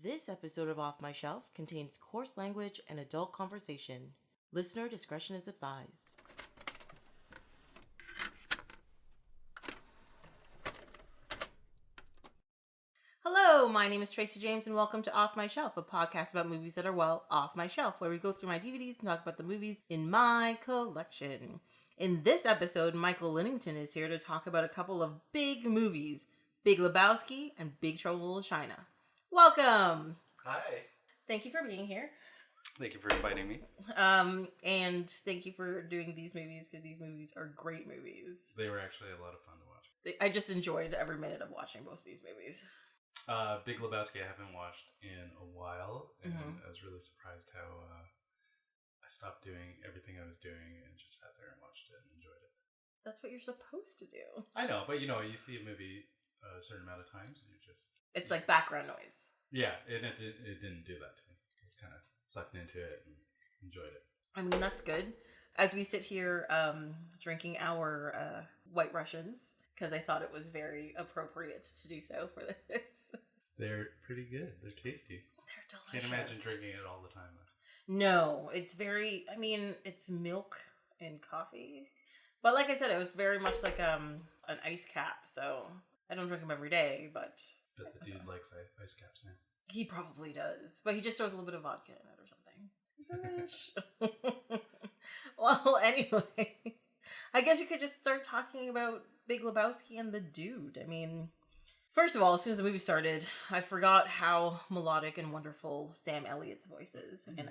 This episode of Off My Shelf contains coarse language and adult conversation. Listener discretion is advised. Hello, my name is Tracy James and welcome to Off My Shelf, a podcast about movies that are, well, off my shelf, where we go through my DVDs and talk about the movies in my collection. In this episode, Michael Linington is here to talk about a couple of big movies, Big Lebowski and Big Trouble in Little China. Welcome! Hi. Thank you for being here. Thank you for inviting me. And thank you for doing these movies, because these movies are great movies. They were actually a lot of fun to watch. I just enjoyed every minute of watching both of these movies. Big Lebowski I haven't watched in a while, and I was really surprised how I stopped doing everything I was doing and just sat there and watched it and enjoyed it. That's what you're supposed to do. I know, but you see a movie a certain amount of times, and It's like background noise. Yeah, it didn't do that to me. I was kind of sucked into it and enjoyed it. I mean, that's good. As we sit here drinking our White Russians, because I thought it was very appropriate to do so for this. They're pretty good. They're tasty. They're delicious. Can't imagine drinking it all the time, though. No, it's very, it's milk and coffee. But like I said, it was very much like an ice cap, so I don't drink them every day, but... But the dude likes ice caps now. He probably does, but he just throws a little bit of vodka in it or something. Delish. Well, anyway, I guess we could just start talking about Big Lebowski and the dude. I mean, first of all, as soon as the movie started, I forgot how melodic and wonderful Sam Elliott's voice is, and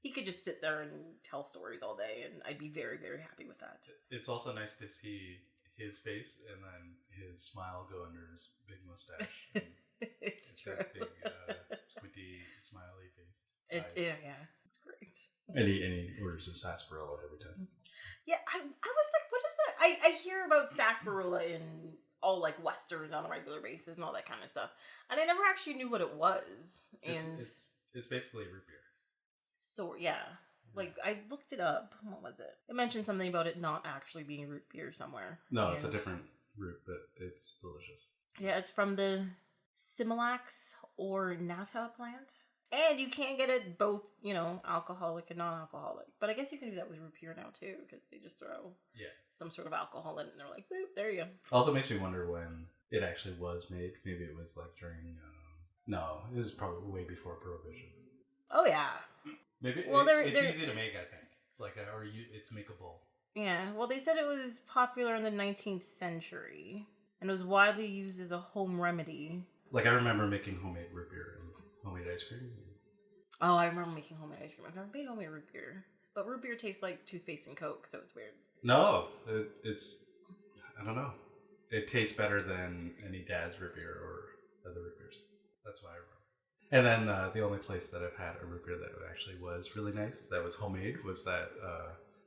he could just sit there and tell stories all day, and I'd be very, very happy with that. It's also nice to see his face and then his smile go under his big mustache. It's true. Big, squinty, smiley face. Yeah, it's great. And he orders a sarsaparilla every time. Yeah, I was like, what is that? I hear about sarsaparilla in all like westerns on a regular basis and all that kind of stuff, and I never actually knew what it was. And it's basically root beer. So yeah. Like, I looked it up. What was it? It mentioned something about it not actually being root beer somewhere. No, it's a different root, but it's delicious. Yeah, it's from the Similax or Nata plant. And you can get it both, alcoholic and non-alcoholic. But I guess you can do that with root beer now, too, because they just throw some sort of alcohol in it, and they're like, boop, there you go. Also makes me wonder when it actually was made. Maybe it was, like, during... no, it was probably way before Prohibition. Oh, yeah. Maybe it's easy to make, I think. Like, it's makeable. Yeah, well, they said it was popular in the 19th century, and it was widely used as a home remedy. Like, I remember making homemade root beer and homemade ice cream. Oh, I remember making homemade ice cream. I've never made homemade root beer. But root beer tastes like toothpaste and Coke, so it's weird. No, it's... I don't know. It tastes better than any dad's root beer or other root beers. That's what I remember. And then the only place that I've had a root beer that actually was really nice, that was homemade, was that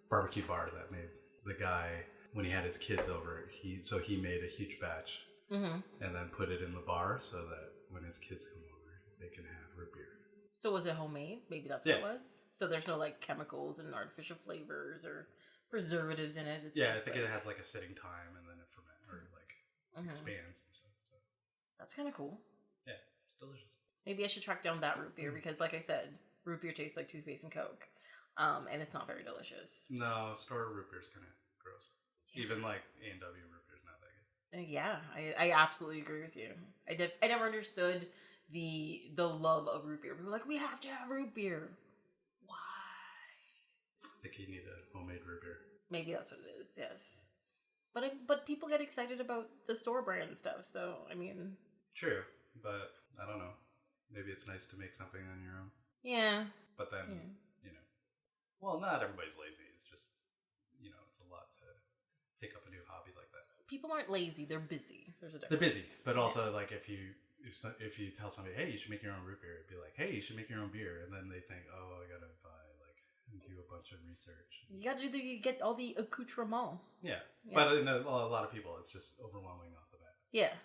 barbecue bar that made the guy, when he had his kids over, he made a huge batch and then put it in the bar so that when his kids come over, they can have root beer. So was it homemade? Maybe that's what it was? So there's no like chemicals and artificial flavors or preservatives in it? It's I think it has like a sitting time and then it ferments or like expands and stuff. So. That's kind of cool. Yeah, it's delicious. Maybe I should track down that root beer because, like I said, root beer tastes like toothpaste and Coke, and it's not very delicious. No, store root beer's kind of gross. Yeah. Even like A&W root beer's not that good. Yeah, I absolutely agree with you. I never understood the love of root beer. We were like, we have to have root beer. Why? I think you need a homemade root beer. Maybe that's what it is. Yes, but people get excited about the store brand stuff. So I mean, true, but I don't know. Maybe it's nice to make something on your own. Yeah. But then, well, not everybody's lazy. It's just, it's a lot to take up a new hobby like that. People aren't lazy. They're busy. There's a difference. They're busy. But also, like, if you tell somebody, hey, you should make your own root beer, it'd be like, hey, you should make your own beer. And then they think, oh, I got to buy, do a bunch of research. You got to get all the accoutrements. Yeah. But a lot of people, it's just overwhelming off the bat. Yeah.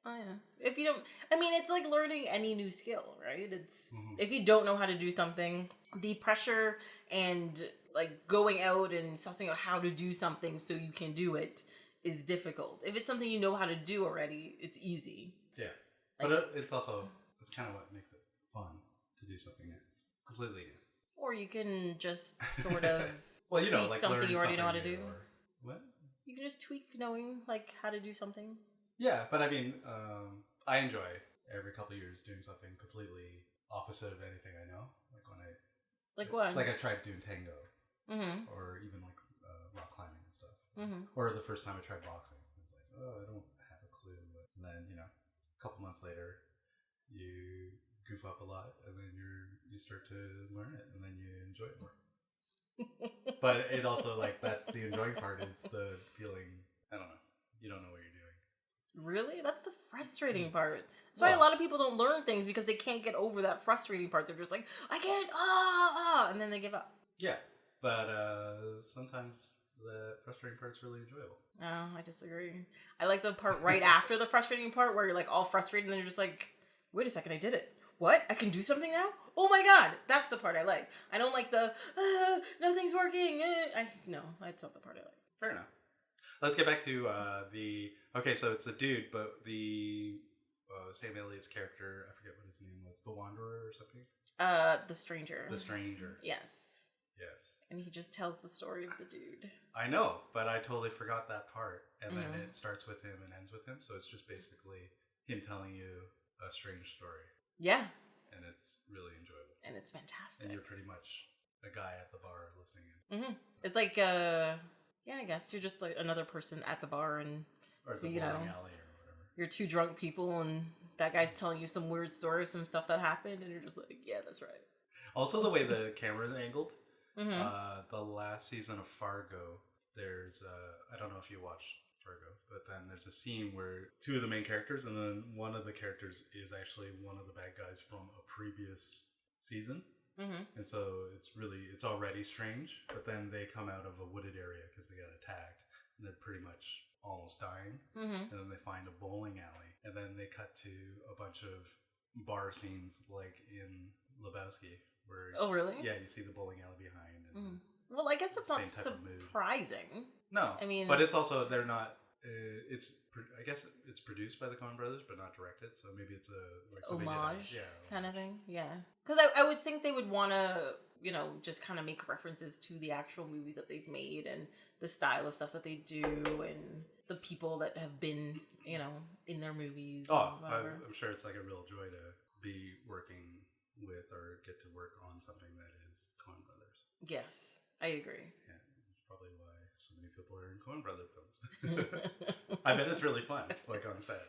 Oh, yeah. If you don't, it's like learning any new skill, right? It's if you don't know how to do something, the pressure and like going out and sussing out how to do something so you can do it is difficult. If it's something you know how to do already, it's easy. Yeah, but it's also That's kind of what makes it fun to do something new, completely new. Or you can just sort of well, you know, tweak like something you already know how to do. Or, what? You can just tweak knowing like how to do something. Yeah, but I mean, I enjoy every couple of years doing something completely opposite of anything I know. Like when I what? Like I tried doing tango, Mm-hmm. or even like rock climbing and stuff. Mm-hmm. Or the first time I tried boxing, I was like, oh, I don't have a clue. And then a couple months later, you goof up a lot, and then you start to learn it, and then you enjoy it more. But it also, like, that's the enjoying part, is the feeling, I don't know, you don't know what you're doing. Really? That's the frustrating part. That's why a lot of people don't learn things, because they can't get over that frustrating part. They're just like, I can't, and then they give up. Yeah, but sometimes the frustrating part's really enjoyable. Oh, I disagree. I like the part right after the frustrating part where you're like all frustrated and then you're just like, wait a second, I did it. What? I can do something now? Oh my god! That's the part I like. I don't like the, nothing's working. No, that's not the part I like. Fair enough. Let's get back to okay, so it's a dude, but the Sam Elliott's character, I forget what his name was, the Wanderer or something? The Stranger. The Stranger. Yes. Yes. And he just tells the story of the dude. I know, but I totally forgot that part. And then it starts with him and ends with him, so it's just basically him telling you a strange story. Yeah. And it's really enjoyable. And it's fantastic. And you're pretty much a guy at the bar listening in. Mm-hmm. It's like, yeah, I guess you're just like another person at the bar, and or so, the bowling alley or whatever. You're two drunk people, and that guy's telling you some weird story, some stuff that happened, and you're just like, yeah, that's right. Also, the way the camera is angled. Mm-hmm. The last season of Fargo, there's I don't know if you watched Fargo, but then there's a scene where two of the main characters, and then one of the characters is actually one of the bad guys from a previous season. Mm-hmm. And so it's already strange, but then they come out of a wooded area because they got attacked, and they're pretty much almost dying. Mm-hmm. And then they find a bowling alley, and then they cut to a bunch of bar scenes like in Lebowski. Where, oh, really? Yeah, you see the bowling alley behind. And well, I guess that's not surprising. No, I mean, but it's also, they're not. I guess it's produced by the Coen brothers, but not directed. So maybe it's a homage, kind of thing. Yeah, because I would think they would want to, just kind of make references to the actual movies that they've made and the style of stuff that they do and the people that have been, in their movies. Oh, I'm sure it's like a real joy to be working with or get to work on something that is Coen brothers. Yes, I agree. Yeah, that's probably why so many people are in Coen brother films. I bet it's really fun, like on set.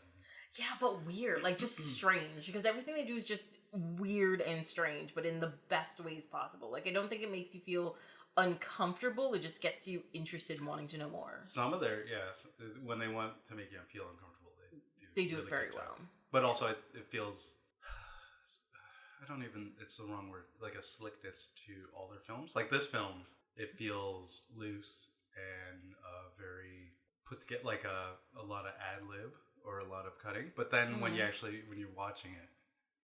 Yeah, but weird, like just strange, because everything they do is just weird and strange, but in the best ways possible. Like, I don't think it makes you feel uncomfortable. It just gets you interested and wanting to know more. Some of their, when they want to make you feel uncomfortable, they do it very well. But also, it feels, it's the wrong word, like a slickness to all their films. Like this film, it feels loose and very put together, like a lot of ad-lib or a lot of cutting. But then when you're watching it,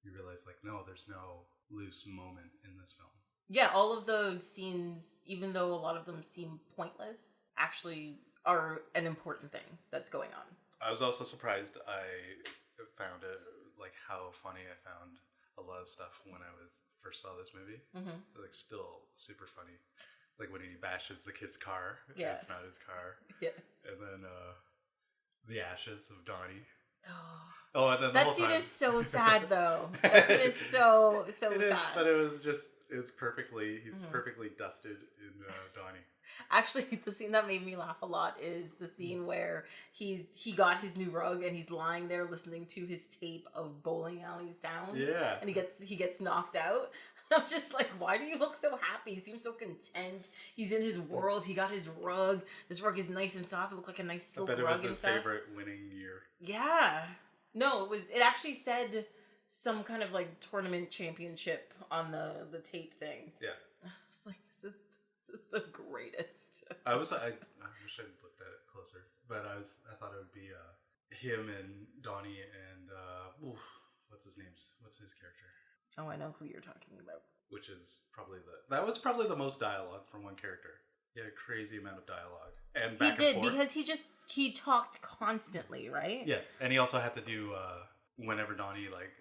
you realize, like, no, there's no loose moment in this film. Yeah, all of the scenes, even though a lot of them seem pointless, actually are an important thing that's going on. I was also surprised I found it, like, how funny I found a lot of stuff when I first saw this movie. Mm-hmm. Like, still super funny. Like when he bashes the kid's car. Yeah. It's not his car. Yeah. And then the ashes of Donnie. Oh, and then that scene is so sad, though. That scene is so sad. But it's perfectly, he's perfectly dusted in Donnie. Actually, the scene that made me laugh a lot is the scene where he got his new rug and he's lying there listening to his tape of bowling alley sounds. Yeah. And he gets knocked out. I'm just like, why do you look so happy? He seems so content. He's in his world. He got his rug. This rug is nice and soft. It looked like a nice silk rug and stuff. I bet it was his favorite winning year. Yeah. No, it actually said some kind of like tournament championship on the tape thing. Yeah. I was like, this is the greatest. I wish I'd looked at it closer, but I thought it would be him and Donnie and what's his character? Oh, I know who you're talking about. Which is that was probably the most dialogue from one character. He had a crazy amount of dialogue. And back he did, and forth. because he talked constantly, right? Yeah, and he also had to do, whenever Donnie, like,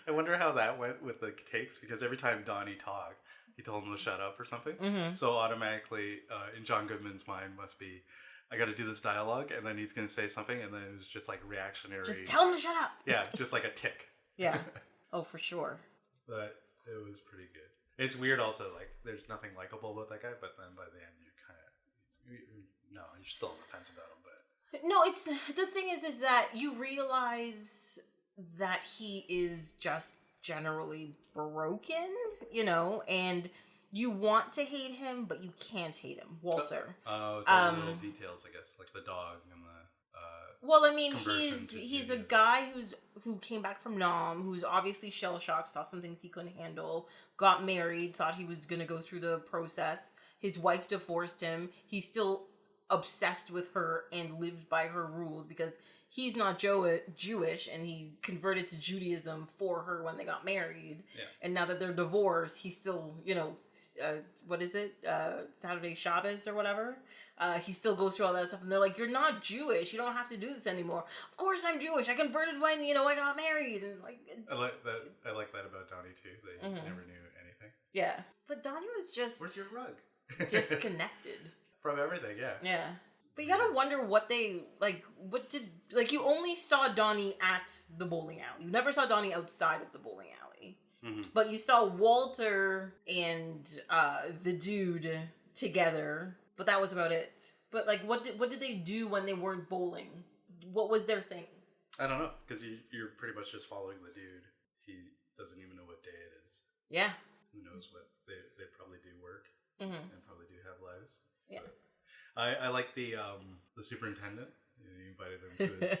I wonder how that went with the takes, because every time Donnie talked, he told him to shut up or something. Mm-hmm. So automatically, in John Goodman's mind, must be, I got to do this dialogue, and then he's going to say something, and then it was just like reactionary. Just tell him to shut up. Yeah, just like a tick. Yeah. Oh, for sure. But it was pretty good. It's weird also, like, there's nothing likable about that guy, but then by the end, you're still on the fence about him, but... No, it's... The thing is that you realize that he is just generally broken, and you want to hate him, but you can't hate him. Walter. Oh, it's all the little details, I guess, like the dog and the... Well, I mean, he's a guy who came back from Nam, who's obviously shell-shocked, saw some things he couldn't handle, got married, thought he was going to go through the process. His wife divorced him. He's still obsessed with her and lives by her rules because he's not Jewish, and he converted to Judaism for her when they got married. Yeah. And now that they're divorced, he's still, what is it? Saturday Shabbos or whatever. He still goes through all that stuff, and they're like, "You're not Jewish. You don't have to do this anymore." Of course, I'm Jewish. I converted when I got married, and like. I like that. I like that about Donnie too. That he never knew anything. Yeah, but Donnie was just. Where's your rug? Disconnected from everything. Yeah. Yeah, but you gotta wonder what they like. What did you only saw Donnie at the bowling alley? You never saw Donnie outside of the bowling alley, but you saw Walter and the dude together. But that was about it. But like, what did they do when they weren't bowling? What was their thing? I don't know, because you're pretty much just following the dude. He doesn't even know what day it is. Yeah. Who knows what they probably do work and probably do have lives. Yeah. But I like the superintendent. You invited him to his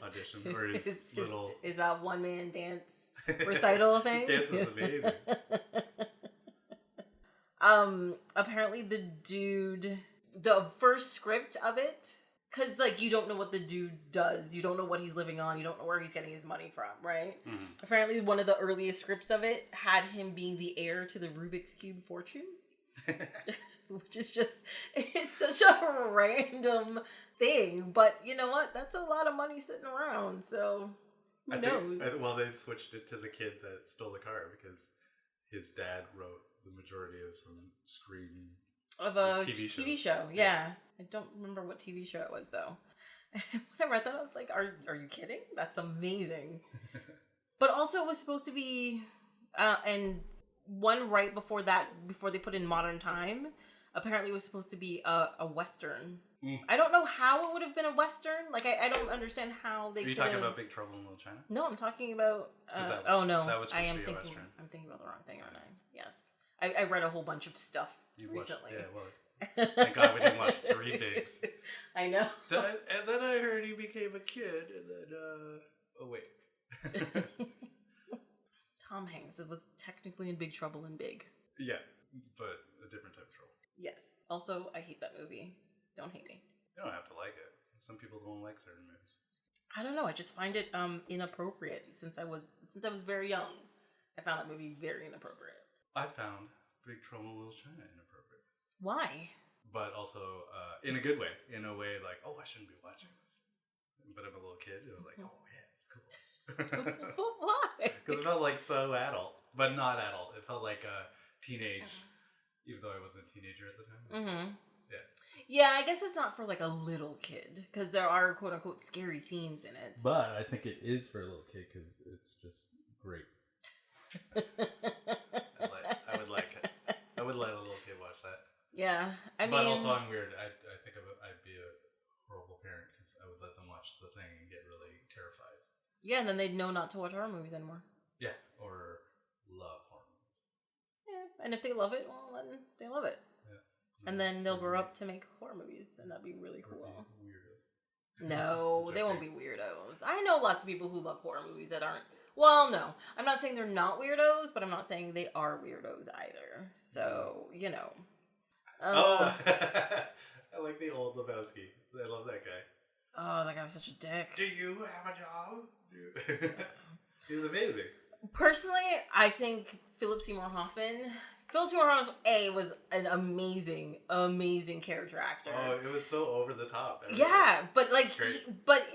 audition or his little. Is that one man dance recital thing? His dance was amazing. Apparently the dude, the first script of it, because, like, you don't know what the dude does. You don't know what he's living on. You don't know where he's getting his money from, right? Mm-hmm. Apparently one of the earliest scripts of it had him being the heir to the Rubik's Cube fortune. Which is just, it's such a random thing. But you know what? That's a lot of money sitting around, so who knows? Well, they switched it to the kid that stole the car because his dad wrote the majority of some screen of a TV show. Yeah. I don't remember what TV show it was though. Whenever I thought, I was like, are you kidding? That's amazing. But also it was supposed to be and one right before that, before they put in Modern Time, apparently it was supposed to be a Western. I don't know how it would have been a Western. Like, I don't understand how they. Are you talking about Big Trouble in Little China? No, I'm talking about. That was supposed to be a Western. I'm thinking about the wrong thing, aren't I? Yes, I read a whole bunch of stuff recently. Well, thank God we didn't watch Three Bigs. I know. And then I heard he became a kid, and then oh wait. Tom Hanks. It was technically in Big Trouble in Big. Yeah, but a different type of trouble. Yes. Also, I hate that movie. Don't hate me. You don't have to like it. Some people don't like certain movies. I don't know. I just find it inappropriate since I was very young. I found that movie very inappropriate. I found Big Trouble in Little China inappropriate. Why? But also in a good way. In a way like, oh, I shouldn't be watching this. But I'm a little kid. And I'm like, oh yeah, it's cool. Why? Because it felt like so adult, but not adult. It felt like a teenage, even though I wasn't a teenager at the time. Mm-hmm. Yeah, I guess it's not for like a little kid because there are quote unquote scary scenes in it. But I think it is for a little kid because it's just great. I would let a little kid watch that. Yeah, but also I'm weird. I think I'd be a horrible parent because I would let them watch the thing and get really terrified. Yeah, and then they'd know not to watch horror movies anymore. Yeah, or love horror movies. Yeah, and if they love it, well, then they love it. And then they'll grow up to make horror movies, and that'd be really cool. Weirdos. No, they won't be weirdos. I know lots of people who love horror movies that aren't. Well, no. I'm not saying they're not weirdos, but I'm not saying they are weirdos either. So, you know. I like the old Lebowski. I love that guy. Oh, that guy was such a dick. Do you have a job? He's amazing. Personally, I think Philip Seymour Hoffman was an amazing, amazing character actor. Oh, it was so over the top. Yeah, but like, but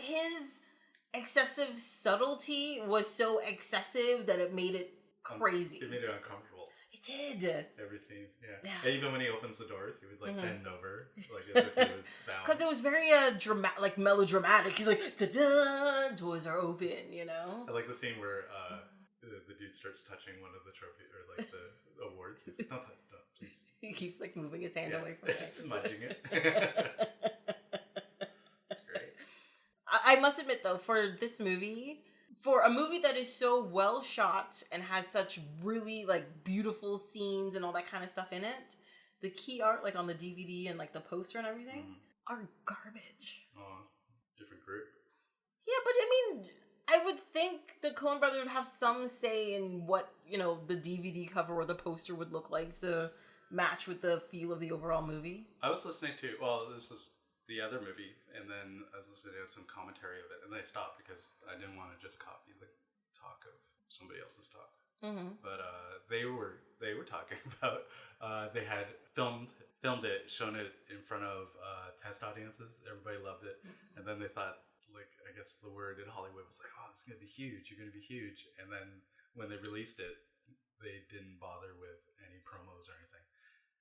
excessive subtlety was so excessive that it made it crazy. It made it uncomfortable. It did. Every scene, yeah. Yeah. And even when he opens the doors, he would like bend over, like as if he was bound. Because it was very dramatic, like melodramatic. He's like, ta-da, doors are open, you know? I like the scene where the dude starts touching one of the trophies, or like the awards. He's like, don't touch, don't, please. He keeps like moving his hand away from it. Smudging it. That's great. I must admit though, for this movie, for a movie that is so well shot and has such really like beautiful scenes and all that kind of stuff in it, the key art like on the DVD and like the poster and everything are garbage. Oh, different group. Yeah, but I mean, I would think the Coen brothers would have some say in what, you know, the DVD cover or the poster would look like to match with the feel of the overall movie. I was listening to, well, this is the other movie, and then I was listening to some commentary of it, and they stopped because I didn't want to just copy the talk of somebody else's talk. But they were talking about they had filmed it, shown it in front of test audiences. Everybody loved it, and then they thought, like, I guess the word in Hollywood was like, oh, it's gonna be huge. You're gonna be huge. And then when they released it, they didn't bother with any promos or anything.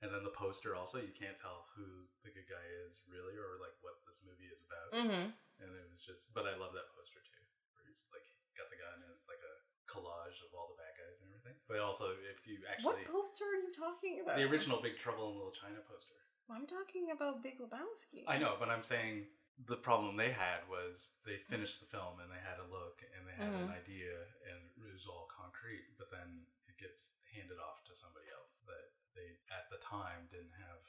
And then the poster also, you can't tell who the good guy is really, or like what this movie is about. And it was just, but I love that poster too, where he's like got the gun and it's like a collage of all the bad guys and everything. But also, if you actually, what poster are you talking about? The original Big Trouble in Little China poster. I'm talking about Big Lebowski. I know, but I'm saying the problem they had was they finished the film and they had a look and they had an idea and it was all concrete, but then it gets handed off to somebody else that they at the time didn't have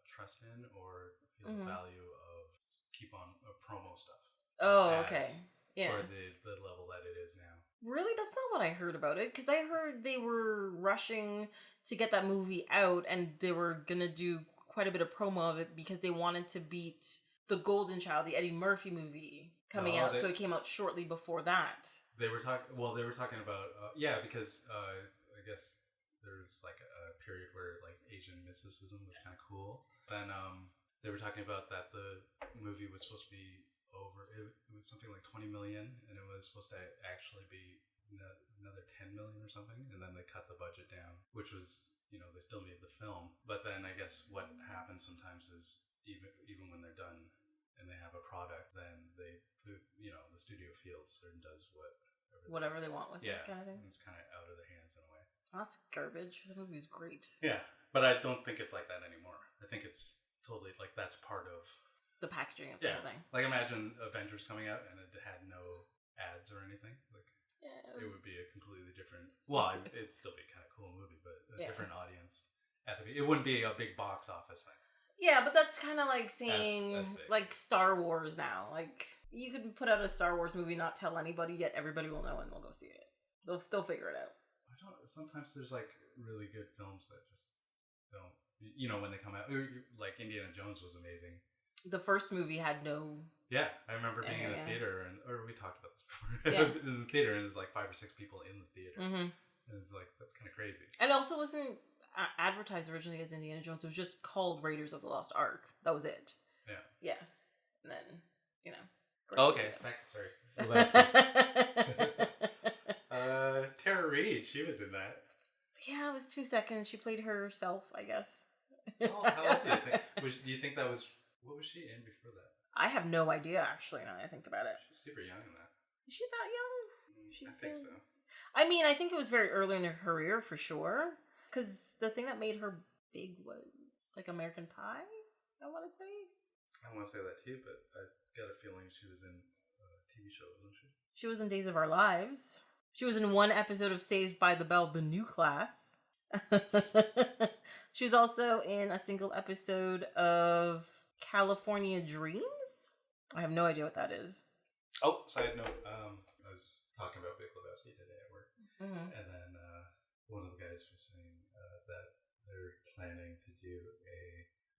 trust in or feel the value of keep on promo stuff. Oh, okay. Yeah. For the level that it is now. Really? That's not what I heard about it. Because I heard they were rushing to get that movie out and they were going to do quite a bit of promo of it because they wanted to beat The Golden Child, the Eddie Murphy movie coming out. So it came out shortly before that. They were talking about, because I guess there's like a period where like Asian mysticism was kind of cool. Then they were talking about that the movie was supposed to be over. It was something like 20 million, and it was supposed to actually be another 10 million or something. And then they cut the budget down, which was, you know, they still made the film. But then I guess what happens sometimes is even when they're done and they have a product, then the studio feels and does whatever they want with it, kind of thing. It's kind of out of their hands in a way. That's garbage, because the movie's great. Yeah, but I don't think it's like that anymore. I think it's totally, like, that's part of... the packaging of the whole thing. Like, imagine Avengers coming out and it had no ads or anything. Like, it would be a completely different... Well, it'd still be a kind of cool movie, but a different audience. It wouldn't be a big box office thing. Yeah, but that's kind of like saying, like, Star Wars now. Like, you could put out a Star Wars movie, not tell anybody, yet everybody will know and they'll go see it. They'll figure it out. Sometimes there's, like, really good films that just don't... You know, when they come out... Like, Indiana Jones was amazing. The first movie had no... Yeah, I remember being in a theater, or we talked about this before. In the theater, and there's like 5 or 6 people in the theater. And it's like, that's kind of crazy. And also wasn't advertised originally as Indiana Jones. It was just called Raiders of the Lost Ark. That was it. Yeah. Yeah. And then, you know. Oh, okay. Sorry. Tara Reid, she was in that. Yeah, it was 2 seconds. She played herself, I guess. Oh, how old do you think? Do you think that was... What was she in before that? I have no idea, actually, now that I think about it. She's super young in that. Is she that young? I think so. I mean, I think it was very early in her career, for sure. Because the thing that made her big was, like, American Pie, I want to say. I want to say that too, but I've got a feeling she was in a TV show, wasn't she? She was in Days of Our Lives. She was in one episode of Saved by the Bell, The New Class. She was also in a single episode of California Dreams? I have no idea what that is. Oh, side note, I was talking about Big Lebowski today at work, and then one of the guys was saying that they're planning to do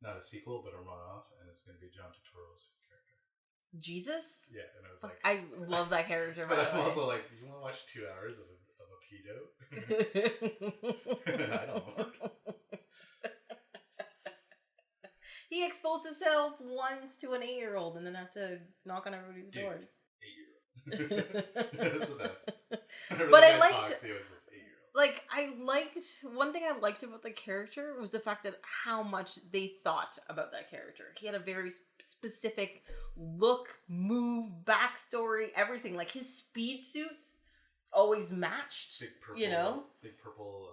not a sequel, but a runoff, and it's going to be John Turturro's character. Jesus? Yeah, and I was like... I love that character. But I'm also like, you want to watch 2 hours of a pedo? I don't know. He exposed himself once to an 8-year-old and then had to knock on everybody's doors. 8-year-old. That's the best. But I liked... He was this 8-year-old. One thing I liked about the character was the fact that how much they thought about that character. He had a very specific look, move, backstory, everything. Like, his speed suits always matched, big purple, Big purple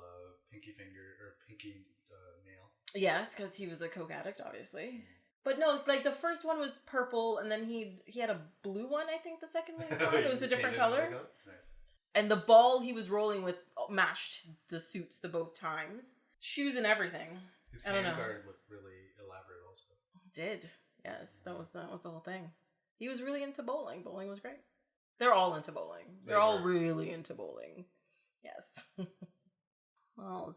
pinky finger, or pinky nail. Yes, because he was a coke addict, obviously. But no, like, the first one was purple, and then he had a blue one, I think, the second one. It was a different color. Nice. And the ball he was rolling with matched the suits the both times. Shoes and everything. His handguard looked really elaborate also. Did. Yes, that was the whole thing. He was really into bowling. Bowling was great. They're all into bowling. They're all really into bowling. Yes. Well,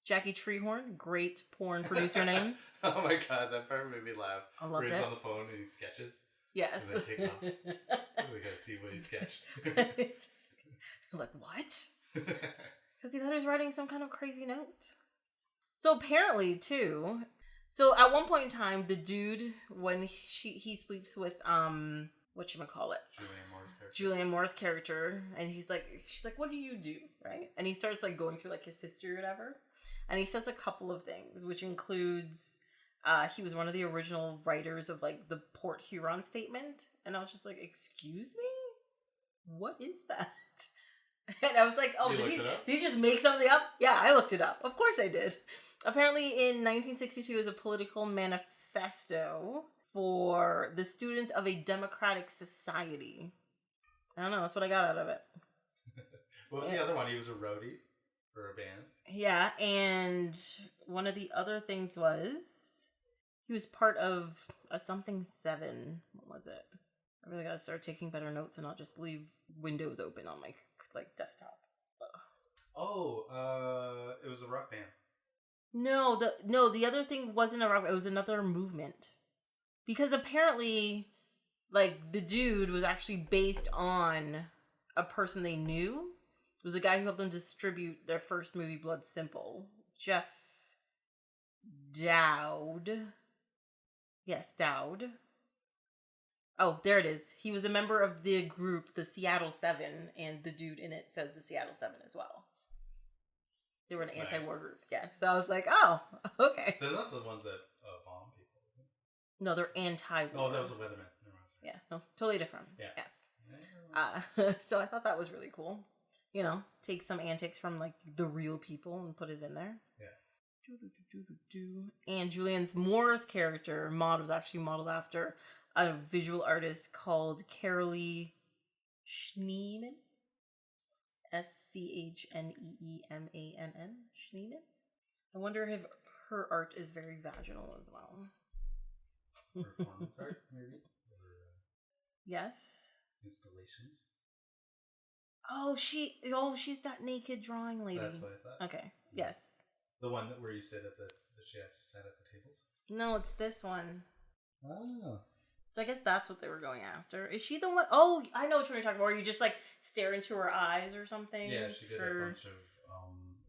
Jackie Treehorn, great porn producer name. Oh my god, that part made me laugh. I loved it. He's on the phone and he sketches. Yes. And then takes off. We gotta see what he sketched. Like, what? Because he thought he was writing some kind of crazy note. So apparently, too... So at one point in time, the dude, when he sleeps with, whatchamacallit? Julianne Moore's character. And she's like, what do you do? Right? And he starts, like, going through, like, his history or whatever. And he says a couple of things, which includes, he was one of the original writers of, like, the Port Huron Statement. And I was just like, excuse me? What is that? And I was like, oh, did he just make something up? Yeah, I looked it up. Of course I did. Apparently in 1962 is a political manifesto for the students of a democratic society. I don't know. That's what I got out of it. What was the other one? He was a roadie for a band. Yeah, and one of the other things was he was part of a something 7. What was it? I really gotta start taking better notes and not just leave windows open on my desktop. Oh, it was a rock band. No, the other thing wasn't a rock. It was another movement. Because apparently, like, the dude was actually based on a person they knew. It was a guy who helped them distribute their first movie, Blood Simple. Jeff Dowd. Yes, Dowd. Oh, there it is. He was a member of the group, the Seattle 7, and the dude in it says the Seattle 7 as well. They were an anti-war group, yeah. So I was like, oh, okay. They're not the ones that bomb people. No, they're anti-war. Oh, that was a weatherman. Yeah, no, totally different. Yeah. Yes. So I thought that was really cool. You know, take some antics from, like, the real people and put it in there. Yeah. And Julianne Moore's character, Maud, was actually modeled after a visual artist called Carolee Schneemann. Schneemann. Schneemann. I wonder if her art is very vaginal as well. Performance art, maybe? Or, yes. Installations. Oh, she's that naked drawing lady. That's what I thought. Okay. Yes. The one where you sit at she has to sit at the tables? No, it's this one. Oh. So I guess that's what they were going after. Is she the one? Oh, I know which one you're talking about. Where you just, like, stare into her eyes or something? Yeah, she did a bunch of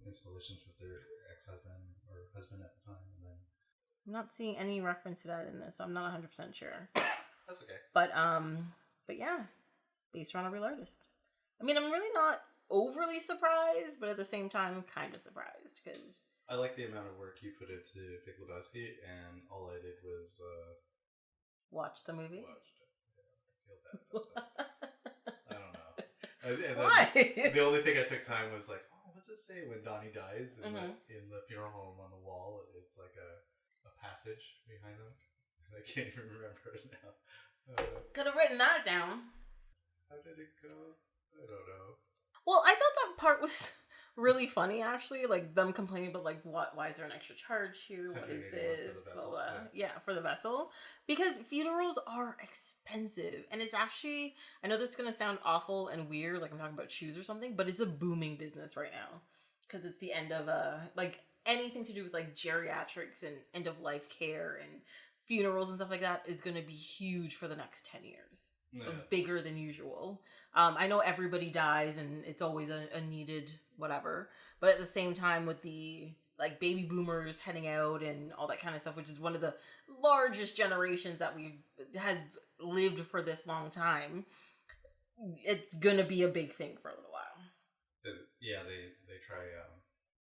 installations with her ex-husband or husband at the time. And then... I'm not seeing any reference to that in this, so I'm not 100% sure. That's okay. But yeah, based on a real artist. I mean, I'm really not overly surprised, but at the same time, kind of surprised, because... I like the amount of work you put into Big Lebowski, and all I did was... watch the movie? Watched it. Yeah, I feel bad about that. I don't know. And why? The only thing I took time was like, oh, what's it say when Donnie dies in the funeral home on the wall? It's like a passage behind him. I can't even remember it now. Could have written that down. How did it go? I don't know. Well, I thought that part was really funny, actually. Like, them complaining about, like, why is there an extra charge here? What is this? Well, yeah, for the vessel. Because funerals are expensive. And it's actually, I know this is going to sound awful and weird, like I'm talking about shoes or something, but it's a booming business right now. Because it's the end of, like, anything to do with, like, geriatrics and end-of-life care and funerals and stuff like that is going to be huge for the next 10 years. Yeah. Bigger than usual. I know everybody dies and it's always a needed whatever, but at the same time with the, like, baby boomers heading out and all that kind of stuff, which is one of the largest generations that has lived for this long time, it's gonna be a big thing for a little while. They try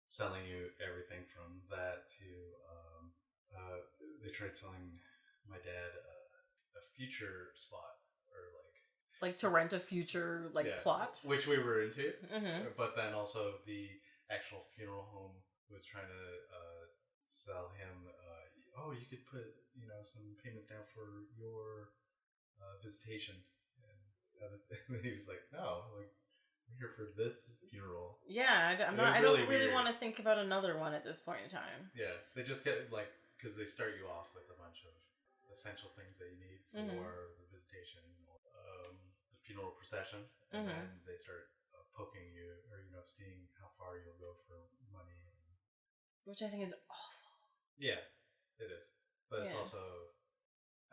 selling you everything from that to they tried selling my dad a future spot or like to rent a future plot, which we were into, mm-hmm. but then also the actual funeral home was trying to sell him. You could put some payments down for your visitation, and he was like, no, like we're here for this funeral. Yeah, I don't really want to think about another one at this point in time. Yeah, they just get because they start you off with a bunch of essential things that you need for mm-hmm. the visitation, the funeral procession, and mm-hmm. then they start poking you or seeing how far you'll go for money, which I think is awful. Yeah, it is, but it's also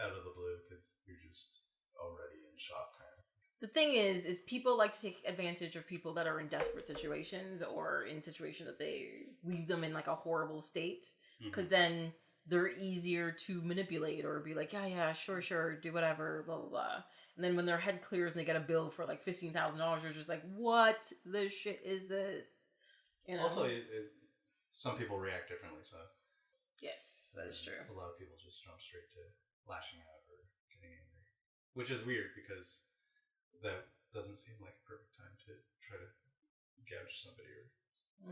out of the blue because you're just already in shock. Kind of. The thing is people like to take advantage of people that are in desperate situations or in situations that they leave them in like a horrible state, because mm-hmm. then they're easier to manipulate or be like, yeah, sure, do whatever, blah, blah, blah. And then when their head clears and they get a bill for like $15,000, they're just like, what the shit is this? Also, some people react differently, so. Yes, that is true. A lot of people just jump straight to lashing out or getting angry. Which is weird because that doesn't seem like a perfect time to try to gouge somebody or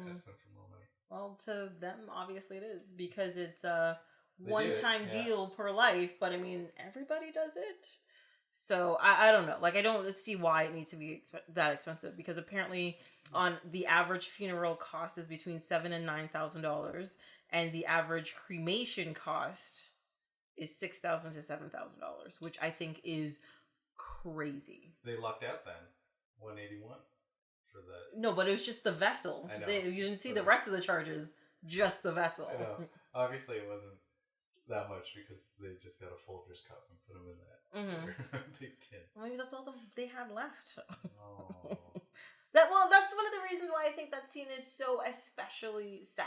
ask them for more money. Well, to them, obviously it is because it's a one-time deal per life, but I mean, everybody does it. So, I don't know. Like, I don't see why it needs to be that expensive because apparently on the average funeral cost is between $7,000 and $9,000 and the average cremation cost is $6,000 to $7,000, which I think is crazy. They lucked out then. 181 for the... No, but it was just the vessel. I know. You didn't see the rest of the charges, just the vessel. I know. Obviously, it wasn't that much because they just got a Folgers cup and put them in that big tin. Well, maybe that's all they had left. Oh. That's one of the reasons why I think that scene is so especially sad.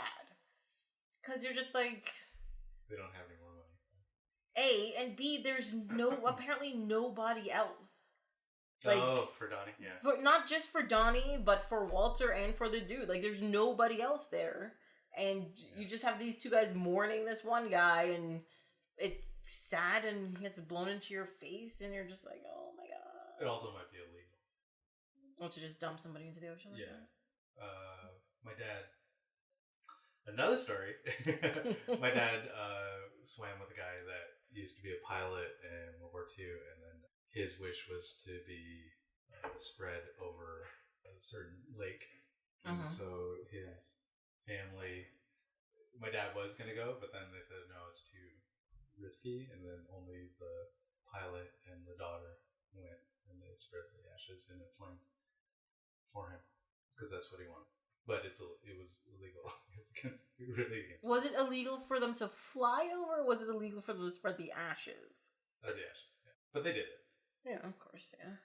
Because you're just like... They don't have any more money. A, and B, there's apparently nobody else. For Donnie, yeah. But not just for Donnie, but for Walter and for the dude. Like, there's nobody else there. And you just have these two guys mourning this one guy, and it's sad, and he gets blown into your face, and you're just like, oh my god. It also might be illegal. Well, to just dump somebody into the ocean like that? My dad... Another story. My dad swam with a guy that used to be a pilot in World War II, and then his wish was to be spread over a certain lake. And so his family, my dad was going to go, but then they said, no, it's too risky. And then only the pilot and the daughter went, and they spread the ashes in a flame for him, because that's what he wanted. But it was illegal. Was it illegal for them to fly over, or was it illegal for them to spread the ashes? The ashes, yeah. But they did it. Yeah, of course, yeah.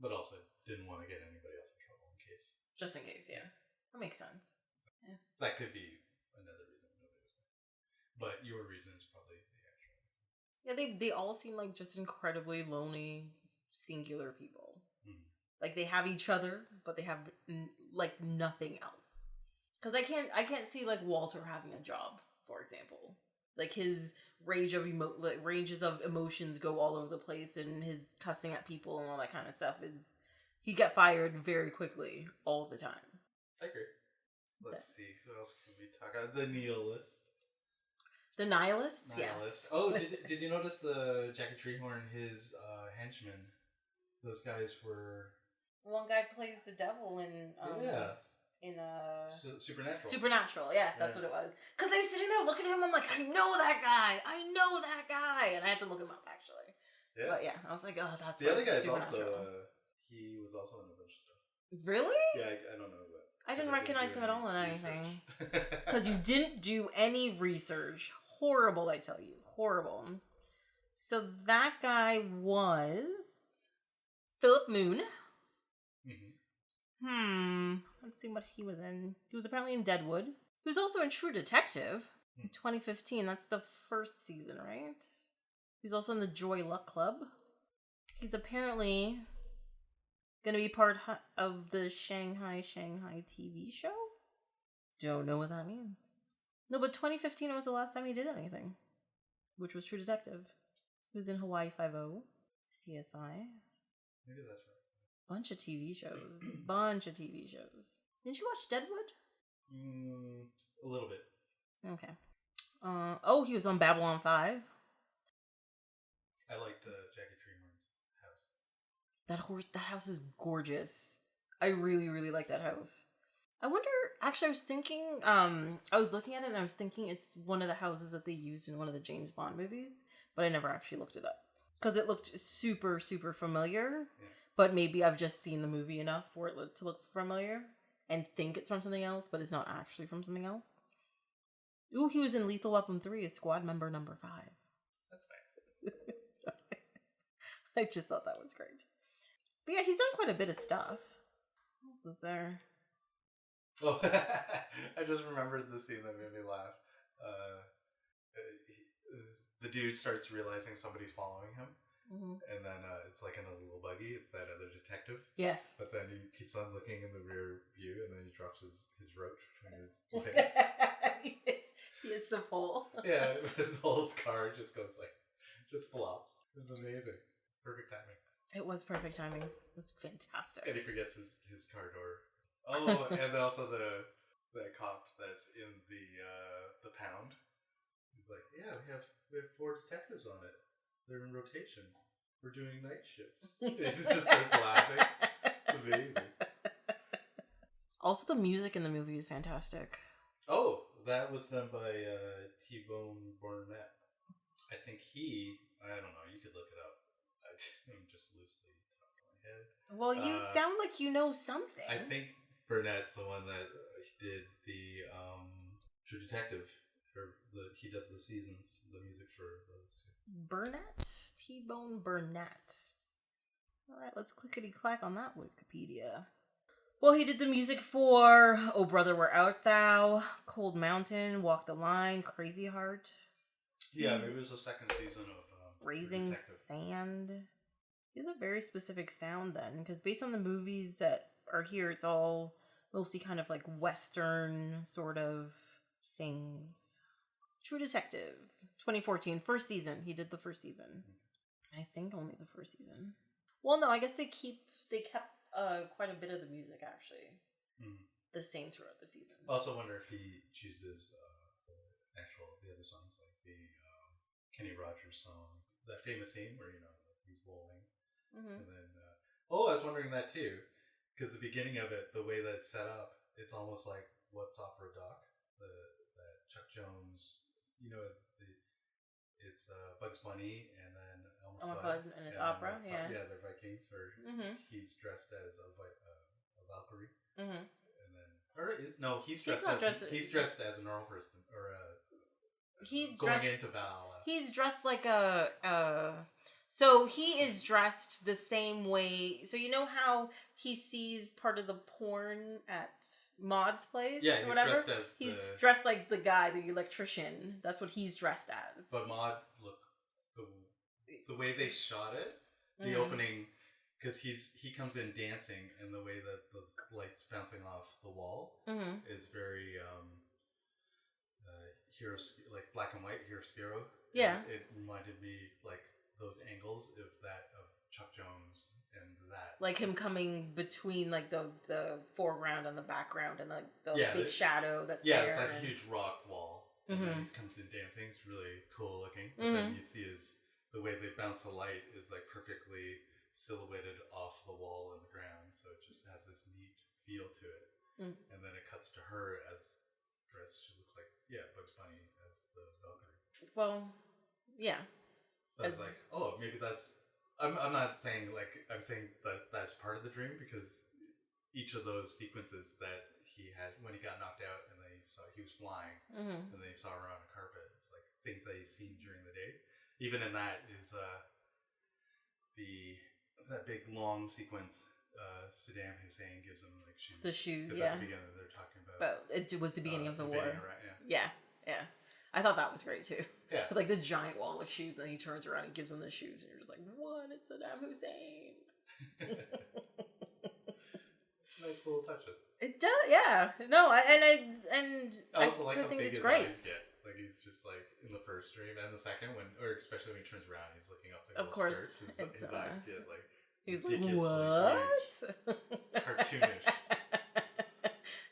But also didn't want to get anybody else in trouble in case. Just in case, yeah. That makes sense. So, yeah. That could be another reason nobody was there. But your reason is probably the actual reason. Yeah, they all seem like just incredibly lonely, singular people. Like, they have each other, but they have, like, nothing else. Because I can't see, like, Walter having a job, for example. Like, his ranges of emotions go all over the place, and his cussing at people and all that kind of stuff he get fired very quickly all the time. I agree. Let's see, who else can we talk about? The nihilists. The nihilists? Yes. Oh, did you notice the Jackie Treehorn, his henchmen? Those guys were... One guy plays the devil in Supernatural. Supernatural, yes, that's what it was. Because I was sitting there looking at him, I'm like, I know that guy, and I had to look him up actually. Yeah. But yeah, I was like, oh, that's the other guy's also. He was also in a bunch of stuff. Really? Yeah, I don't know, but I didn't recognize him at all in anything. Because you didn't do any research. Horrible, I tell you, horrible. So that guy was Philip Moon. Let's see what he was in. He was apparently in Deadwood. He was also in True Detective in 2015. That's the first season, right? He's also in the Joy Luck Club. He's apparently Gonna be part of the Shanghai TV show? Don't know what that means. No, but 2015 was the last time he did anything. Which was True Detective. He was in Hawaii Five-0, CSI. Maybe that's right. Bunch of TV shows. Didn't you watch Deadwood? A little bit. Okay. He was on Babylon 5. I liked Jackie Treehorn's house. That house is gorgeous. I really, really like that house. I wonder, actually I was thinking, I was looking at it and I was thinking it's one of the houses that they used in one of the James Bond movies, but I never actually looked it up. Because it looked super, super familiar, but maybe I've just seen the movie enough for it to look familiar and think it's from something else, but it's not actually from something else. Ooh, he was in Lethal Weapon 3 as squad member number 5. That's nice. I just thought that was great. But yeah, he's done quite a bit of stuff. What else is there? Oh, I just remembered the scene that made me laugh. The dude starts realizing somebody's following him. Mm-hmm. And then it's like in a little buggy. It's that other detective. Yes. But then he keeps on looking in the rear view, and then he drops his roach between his legs. He hits the pole. Yeah, his whole car just flops. It was amazing. Perfect timing. It was perfect timing. It was fantastic. And he forgets his car door. Oh, and then also the cop that's in the pound. He's like, yeah, we have 4 detectives on it. They're in rotation. We're doing night shifts. He just starts laughing. It's amazing. Also, the music in the movie is fantastic. Oh, that was done by T-Bone Burnett. I think I don't know, you could look it up. I'm just loosely talking in my head. Well, you sound like you know something. I think Burnett's the one that did the True Detective. He does the seasons, the music for those two. Burnett? T-Bone Burnett. Alright, let's clickety-clack on that Wikipedia. Well, he did the music for Oh Brother, Where Art Thou, Cold Mountain, Walk the Line, Crazy Heart. Yeah, maybe it was the second season of Raising Sand. He has a very specific sound then, because based on the movies that are here, it's all mostly kind of like Western sort of things. True Detective, 2014, first season. He did the first season. I think only the first season. Well, no, I guess they kept quite a bit of the music actually. The same throughout the season. I also wonder if he chooses the other songs, like the Kenny Rogers song, that famous scene where he's bowling, and then I was wondering that too, because the beginning of it, the way that's set up, it's almost like What's Opera Doc, that Chuck Jones, it's Bugs Bunny and then Elmer Fudd and it's opera, yeah, they're Vikings, or he's dressed as a Valkyrie, and then he's dressed as a normal person, or into Valhalla. He's dressed like so he is dressed the same way. So you know how he sees part of the porn at Maud's place? Yeah, or whatever? He's dressed like the guy, the electrician. That's what he's dressed as. But Maud, look, the way they shot it, the opening, because he comes in dancing, and the way that the light's bouncing off the wall is very like black and white chiaroscuro. Yeah, it reminded me like those angles of Chuck Jones and that, like him coming between like the foreground and the background, and like the big shadow that's there. It's like a huge rock wall, and then he comes in dancing. It's really cool looking. But then you see the way they bounce the light is like perfectly silhouetted off the wall and the ground, so it just has this neat feel to it. And then it cuts to her as dressed. She looks like Bugs Bunny as the Valkyrie. Well, yeah. I was like, oh, maybe that's. I'm not saying I'm saying that that's part of the dream, because each of those sequences that he had when he got knocked out, and then he was flying, and then he saw her on a carpet. It's like things that he's seen during the day. Even in that is that big long sequence. Saddam Hussein gives him like shoes. The shoes, At the beginning, they're talking about. But it was the beginning of the war. Right, yeah. I thought that was great too. Yeah. With like the giant wall of shoes, and then he turns around and gives him the shoes, and you're just like, what? It's Saddam Hussein. Nice little touches. It does, yeah. No, I also like how think big it's his great. eyes get. Like he's just like in the first dream and the second or especially when he turns around, he's looking up the Of course, skirts. His eyes get like he's like, ridiculously what? huge, cartoonish.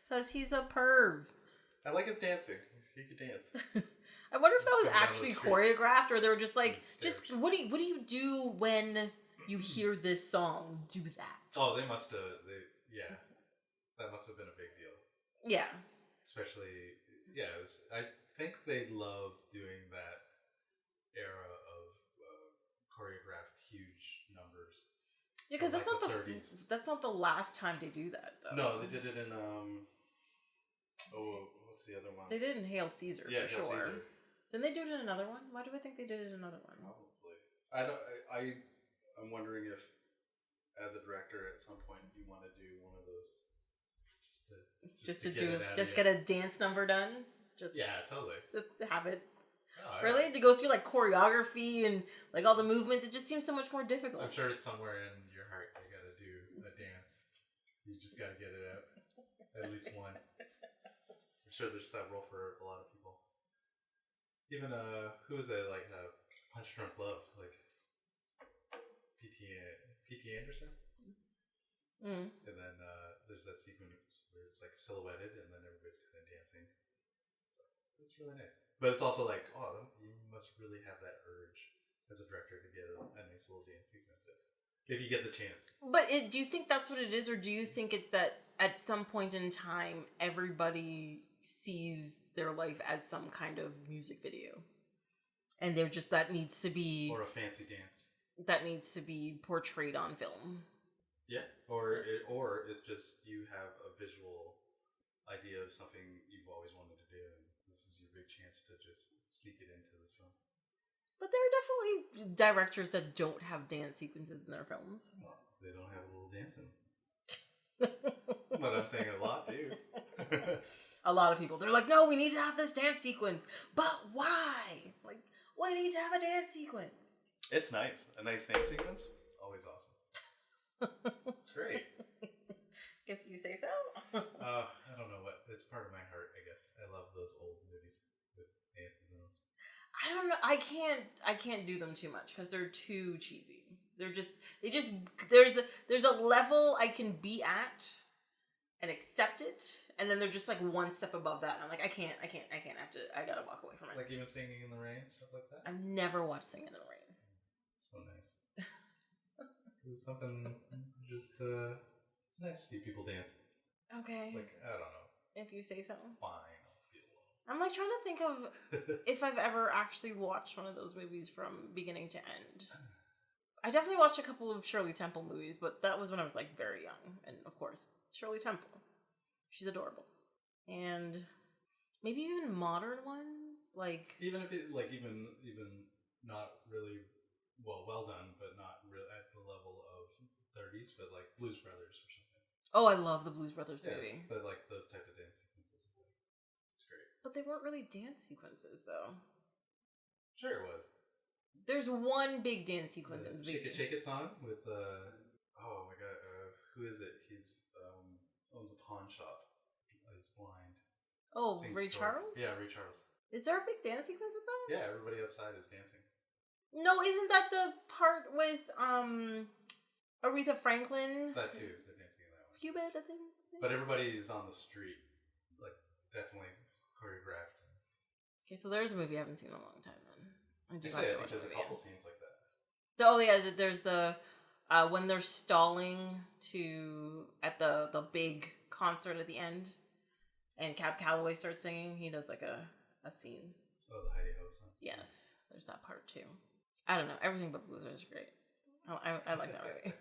Because he's a perv. I like his dancing. He could dance. I wonder if that was Going down actually the streets. choreographed, or they were just like, Stairs. just what do you do when you hear this song? Do that. Oh, they must have. Yeah, that must have been a big deal. Yeah. Especially, yeah. I think they love doing that era of choreographed huge numbers. Yeah, because from, that's like, not the 30s. that's not the last time they do that though. No, they did it in what's the other one? They did in Hail Caesar Yeah, for Hail sure. Caesar. Didn't they do it in another one? Why do I think they did it in another one? Probably. I'm wondering if, as a director, at some point you want to do one of those, just get a dance number done. Totally. Just have it. Oh, really, to go through like choreography and like all the movements, it just seems so much more difficult. I'm sure it's somewhere in your heart. You got to do a dance. You just got to get it out. At least one. I'm sure there's several for a lot of people. Even who is that? Like Punch Drunk Love, like P.T. Anderson. Mm. And then there's that sequence where it's like silhouetted, and then everybody's kind of dancing. So it's really nice. But it's also like, oh, you must really have that urge as a director to get a nice little dance sequence if you get the chance. But do you think that's what it is, or do you think it's that at some point in time everybody sees their life as some kind of music video, and they're just that needs to be or a fancy dance that needs to be portrayed on film? Yeah, or it's just you have a visual idea of something you've always wanted to do, and this is your big chance to just sneak it into this film. But there are definitely directors that don't have dance sequences in their films. Well, they don't have a little dancing. But I'm saying a lot do. A lot of people, they're like, no, we need to have this dance sequence. But why? Like, why need to have a dance sequence? It's nice. A nice dance sequence, always awesome. It's great. If you say so. I don't know what. It's part of my heart, I guess. I love those old movies with dances in them. I don't know. I can't do them too much because they're too cheesy. There's a level I can be at and accept it, and then they're just like one step above that, and I'm like, I can't. I gotta walk away from it. Like even Singing in the Rain, stuff like that. I've never watched Singing in the Rain. So nice. It's something just it's nice to see people dance. Okay. Like, I don't know. If you say so. Fine, I'll feel alone. I'm like trying to think of if I've ever actually watched one of those movies from beginning to end. I definitely watched a couple of Shirley Temple movies, but that was when I was like very young. And of course, Shirley Temple. She's adorable. And maybe even modern ones, like even if it even not really well done, but not really at the level of 30s, but like Blues Brothers or something. Oh, I love the Blues Brothers movie. But like those type of dance sequences, it's great. But they weren't really dance sequences, though. Sure, it was. There's one big dance sequence in the Shake beginning. It, Shake It song with oh my god, who is it? He's owns a pawn shop. He's blind. Oh, Sings Ray guitar. Charles? Yeah, Ray Charles. Is there a big dance sequence with that? Yeah, everybody outside is dancing. No, isn't that the part with Aretha Franklin? That too, they're dancing in that one. Cupid, I think. But everybody is on the street, like definitely choreographed. Okay, so there's a movie I haven't seen in a long time. Then I do Actually, I have to think watch there's it a again. couple scenes like that. Oh yeah, there's the when they're stalling at the big concert at the end, and Cab Calloway starts singing. He does like a scene. Oh, the Heidi Ho song. Yes, there's that part too. I don't know. Everything but Blues is great. I like that movie.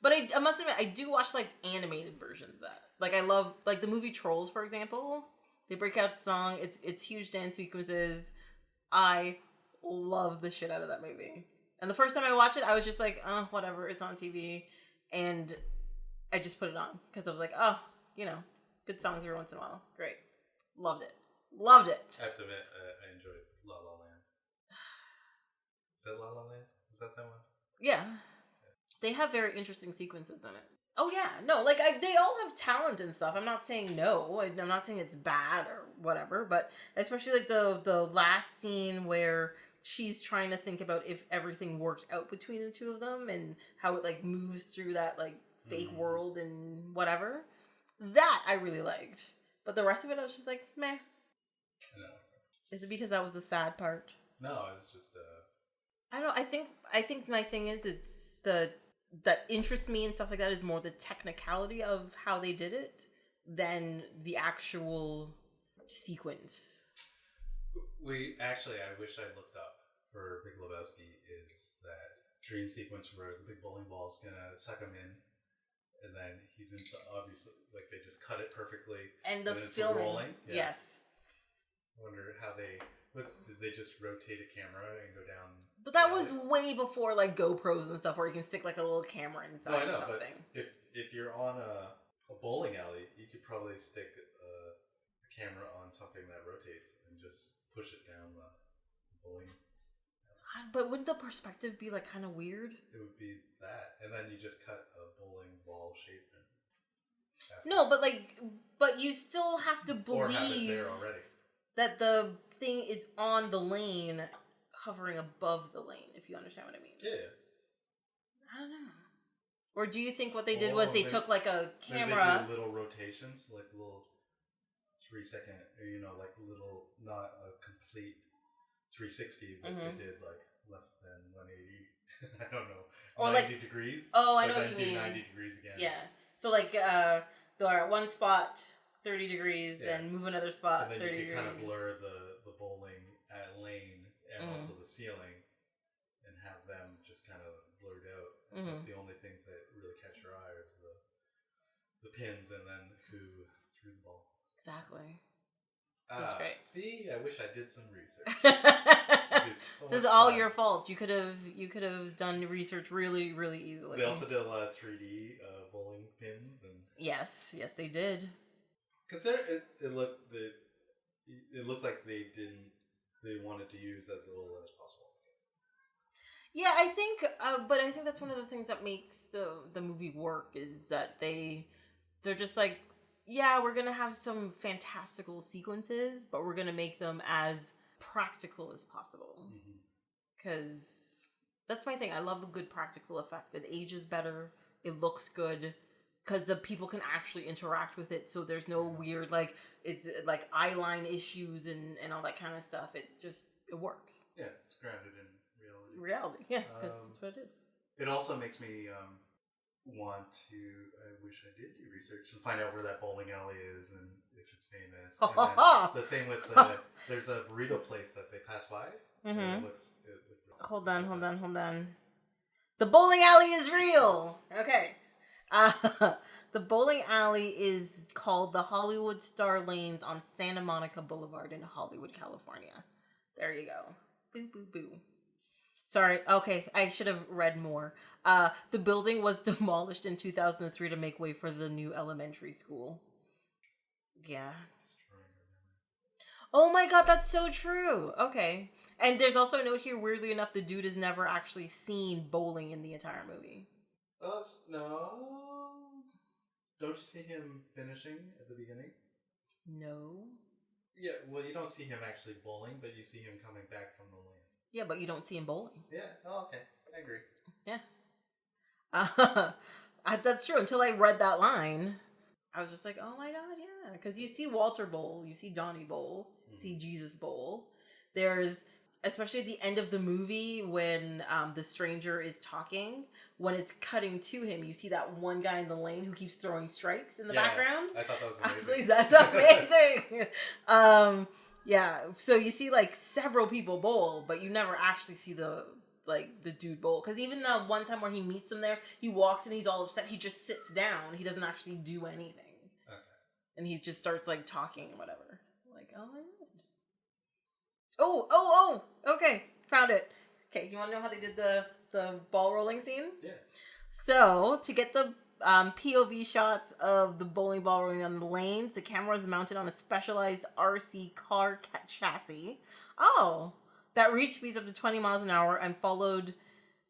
But I must admit, I do watch like animated versions of that. Like I love like the movie Trolls, for example. They break out a song. It's huge dance sequences. I love the shit out of that movie. And the first time I watched it, I was just like, oh, whatever, it's on TV. And I just put it on because I was like, oh, good songs every once in a while. Great. Loved it. Loved it. I have to admit, I enjoyed La La Land. Is that La La Land? Is that one? Yeah. They have very interesting sequences in it. Oh yeah, no, like they all have talent and stuff. I'm not saying no. I'm not saying it's bad or whatever, but especially like the last scene where she's trying to think about if everything worked out between the two of them and how it like moves through that like fake world and whatever. That I really liked, but the rest of it I was just like meh. No. Is it because that was the sad part? No, it's just I don't know. I think my thing is it's that interests me and stuff like that is more the technicality of how they did it than the actual sequence. I wish I looked up for Big Lebowski is that dream sequence where the big bowling ball's gonna suck him in, and then he's obviously like they just cut it perfectly, and the it's filming, rolling. Yeah. Yes. I wonder how did they just rotate a camera and go down? But that was way before like GoPros and stuff where you can stick like a little camera inside or something. But if you're on a bowling alley, you could probably stick a camera on something that rotates and just push it down the bowling. But wouldn't the perspective be like kind of weird? It would be that, and then you just cut a bowling ball shape. No, but you still have to believe or have it there already. That the thing is on the lane, hovering above the lane. If you understand what I mean. Yeah. I don't know. Or do you think what they did was they took like a camera? Maybe they do little rotations, like little 3-second, like little, not a complete 360, but they did like less than 180. I don't know. Or 90 degrees. Oh, I know what you mean. 90 degrees again. Yeah. So like they're at one spot 30 degrees, then move another spot 30 degrees. And then you can kind of blur the bowling lane and also the ceiling and have them just kind of blurred out. But the only things that really catch your eye is the pins and then who threw the ball. Exactly. That's great. See, I wish I did some research. This is all your fault. You could have done research really, really easily. They also did a lot of 3D bowling pins and yes, they did. Because it looked like they wanted to use as little as possible. Yeah, I think, but I think that's one of the things that makes the movie work is that they're just like, yeah, we're gonna have some fantastical sequences, but we're gonna make them as practical as possible. Because that's my thing. I love a good practical effect. It ages better. It looks good. Because the people can actually interact with it, so there's no weird it's like eye line issues and all that kind of stuff. It works. Yeah, it's grounded in reality. Yeah, because that's what it is. It also makes me want to. I wish I did do research and find out where that bowling alley is and if it's famous. And the same with there's a burrito place that they pass by. It looks hold on. The bowling alley is real. Okay. The bowling alley is called the Hollywood Star Lanes on Santa Monica Boulevard in Hollywood, California. There you go. Boo, boo, boo. Sorry. Okay, I should have read more. The building was demolished in 2003 to make way for the new elementary school. Yeah. Oh my god, that's so true. Okay. And there's also a note here, weirdly enough, the dude has never actually seen bowling in the entire movie. No. Don't you see him finishing at the beginning? No. Yeah, well, you don't see him actually bowling, but you see him coming back from the lane. Yeah, but you don't see him bowling. Yeah, oh, okay. I agree. Yeah. That's true. Until I read that line, I was just like, oh my god, yeah. Because you see Walter bowl, you see Donnie bowl, you see Jesus bowl. There's, especially at the end of the movie when the stranger is talking, when it's cutting to him, you see that one guy in the lane who keeps throwing strikes in the background. I thought that was amazing. That's amazing. Yeah, so you see like several people bowl, but you never actually see the dude bowl. Because even the one time where he meets them there, he walks and he's all upset. He just sits down. He doesn't actually do anything. Okay. And he just starts like talking or whatever. Like, oh my god. Oh, okay. Found it. Okay, you want to know how they did the ball rolling scene? Yeah. So, to get the POV shots of the bowling ball rolling on the lanes, the camera was mounted on a specialized RC car chassis. Oh, that reached speeds up to 20 miles an hour and followed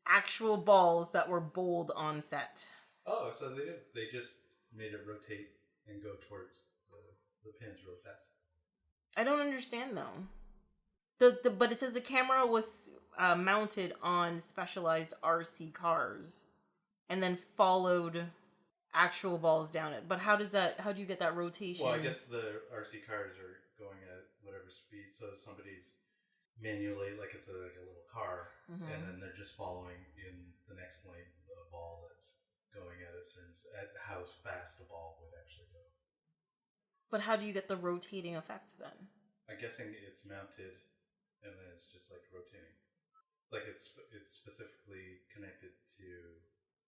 actual balls that were bowled on set. Oh, so they did. They just made it rotate and go towards the pins real fast. I don't understand though. But it says the camera was mounted on specialized RC cars, and then followed actual balls down it. But how do you get that rotation? Well, I guess the RC cars are going at whatever speed, so somebody's manually, like it's like a little car, and then they're just following in the next lane the ball that's going at at how fast the ball would actually go. But how do you get the rotating effect then? I'm guessing it's mounted, and then it's just like rotating, like it's specifically connected to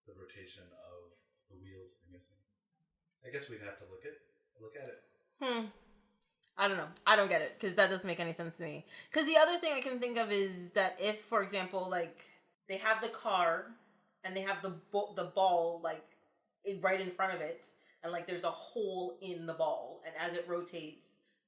the rotation of the wheels. I'm guessing. I guess we'd have to look at it. I don't know. I don't get it because that doesn't make any sense to me. Because the other thing I can think of is that if, for example, like they have the car and they have the ball like right in front of it, and like there's a hole in the ball, and as it rotates,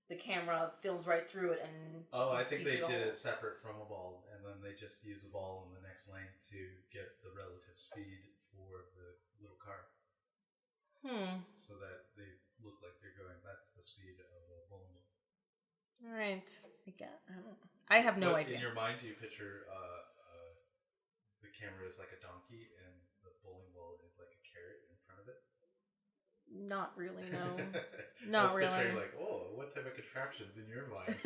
the camera films right through it. And I think they did it separate from a ball, and then they just use a ball in the next lane to get the relative speed for the little car. So that they look like they're going. That's the speed of a bowling ball. All right. I have no idea. In your mind, do you picture the camera is like a donkey and the bowling ball is like a carrot in front of it? Not really, no. Not really. Picturing like, what type of contraptions in your mind?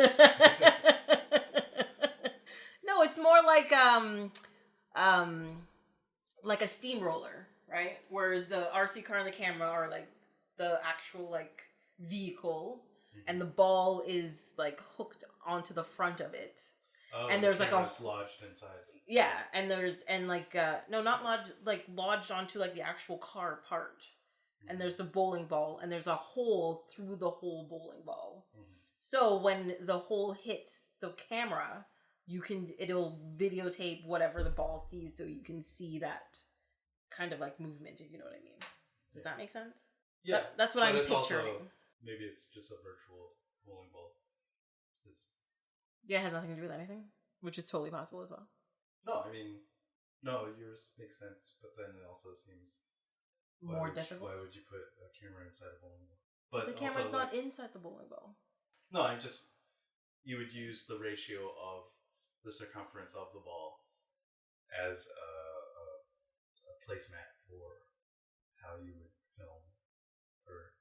No, it's more like a steamroller, right? Whereas the RC car and the camera are like the actual like vehicle, and the ball is like hooked onto the front of it. Oh, and there's like lodged inside. Yeah, and not lodged, like lodged onto like the actual car part. And there's the bowling ball, and there's a hole through the whole bowling ball. So when the hole hits the camera, it'll videotape whatever the ball sees, so you can see that kind of like movement, if you know what I mean. Does that make sense? Yeah, that's what I'm picturing. Also, maybe it's just a virtual bowling ball. Yeah, it has nothing to do with anything, which is totally possible as well. No, I mean, yours makes sense, but then it also seems more difficult. Why would you put a camera inside a bowling ball? But the camera's not inside the bowling ball. No, you would use the ratio of the circumference of the ball as a placemat for how you would film or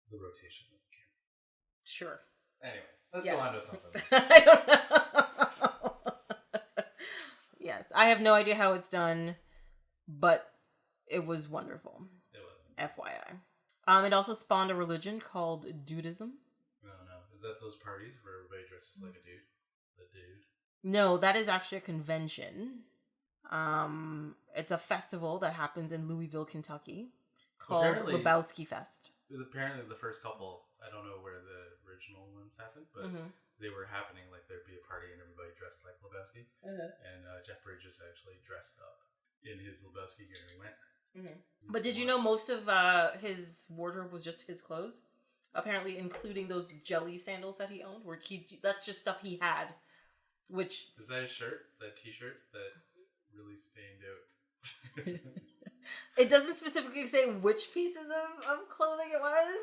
the rotation of the camera. Sure. Anyways, let's go on to something. I don't know. Yes, I have no idea how it's done, but it was wonderful. It was. FYI. It also spawned a religion called Dudism. No. Is that those parties where everybody dresses like a dude? The dude? No, that is actually a convention. It's a festival that happens in Louisville, Kentucky, called Lebowski Fest. Apparently the first couple, I don't know where the original ones happened, but they were happening like there'd be a party and everybody dressed like Lebowski. And Jeff Bridges actually dressed up in his Lebowski gear and went. But did you know most of his wardrobe was just his clothes? Apparently, including those jelly sandals that he owned. That's just stuff he had. Which is that his shirt? That T-shirt that really stained out? It doesn't specifically say which pieces of clothing it was,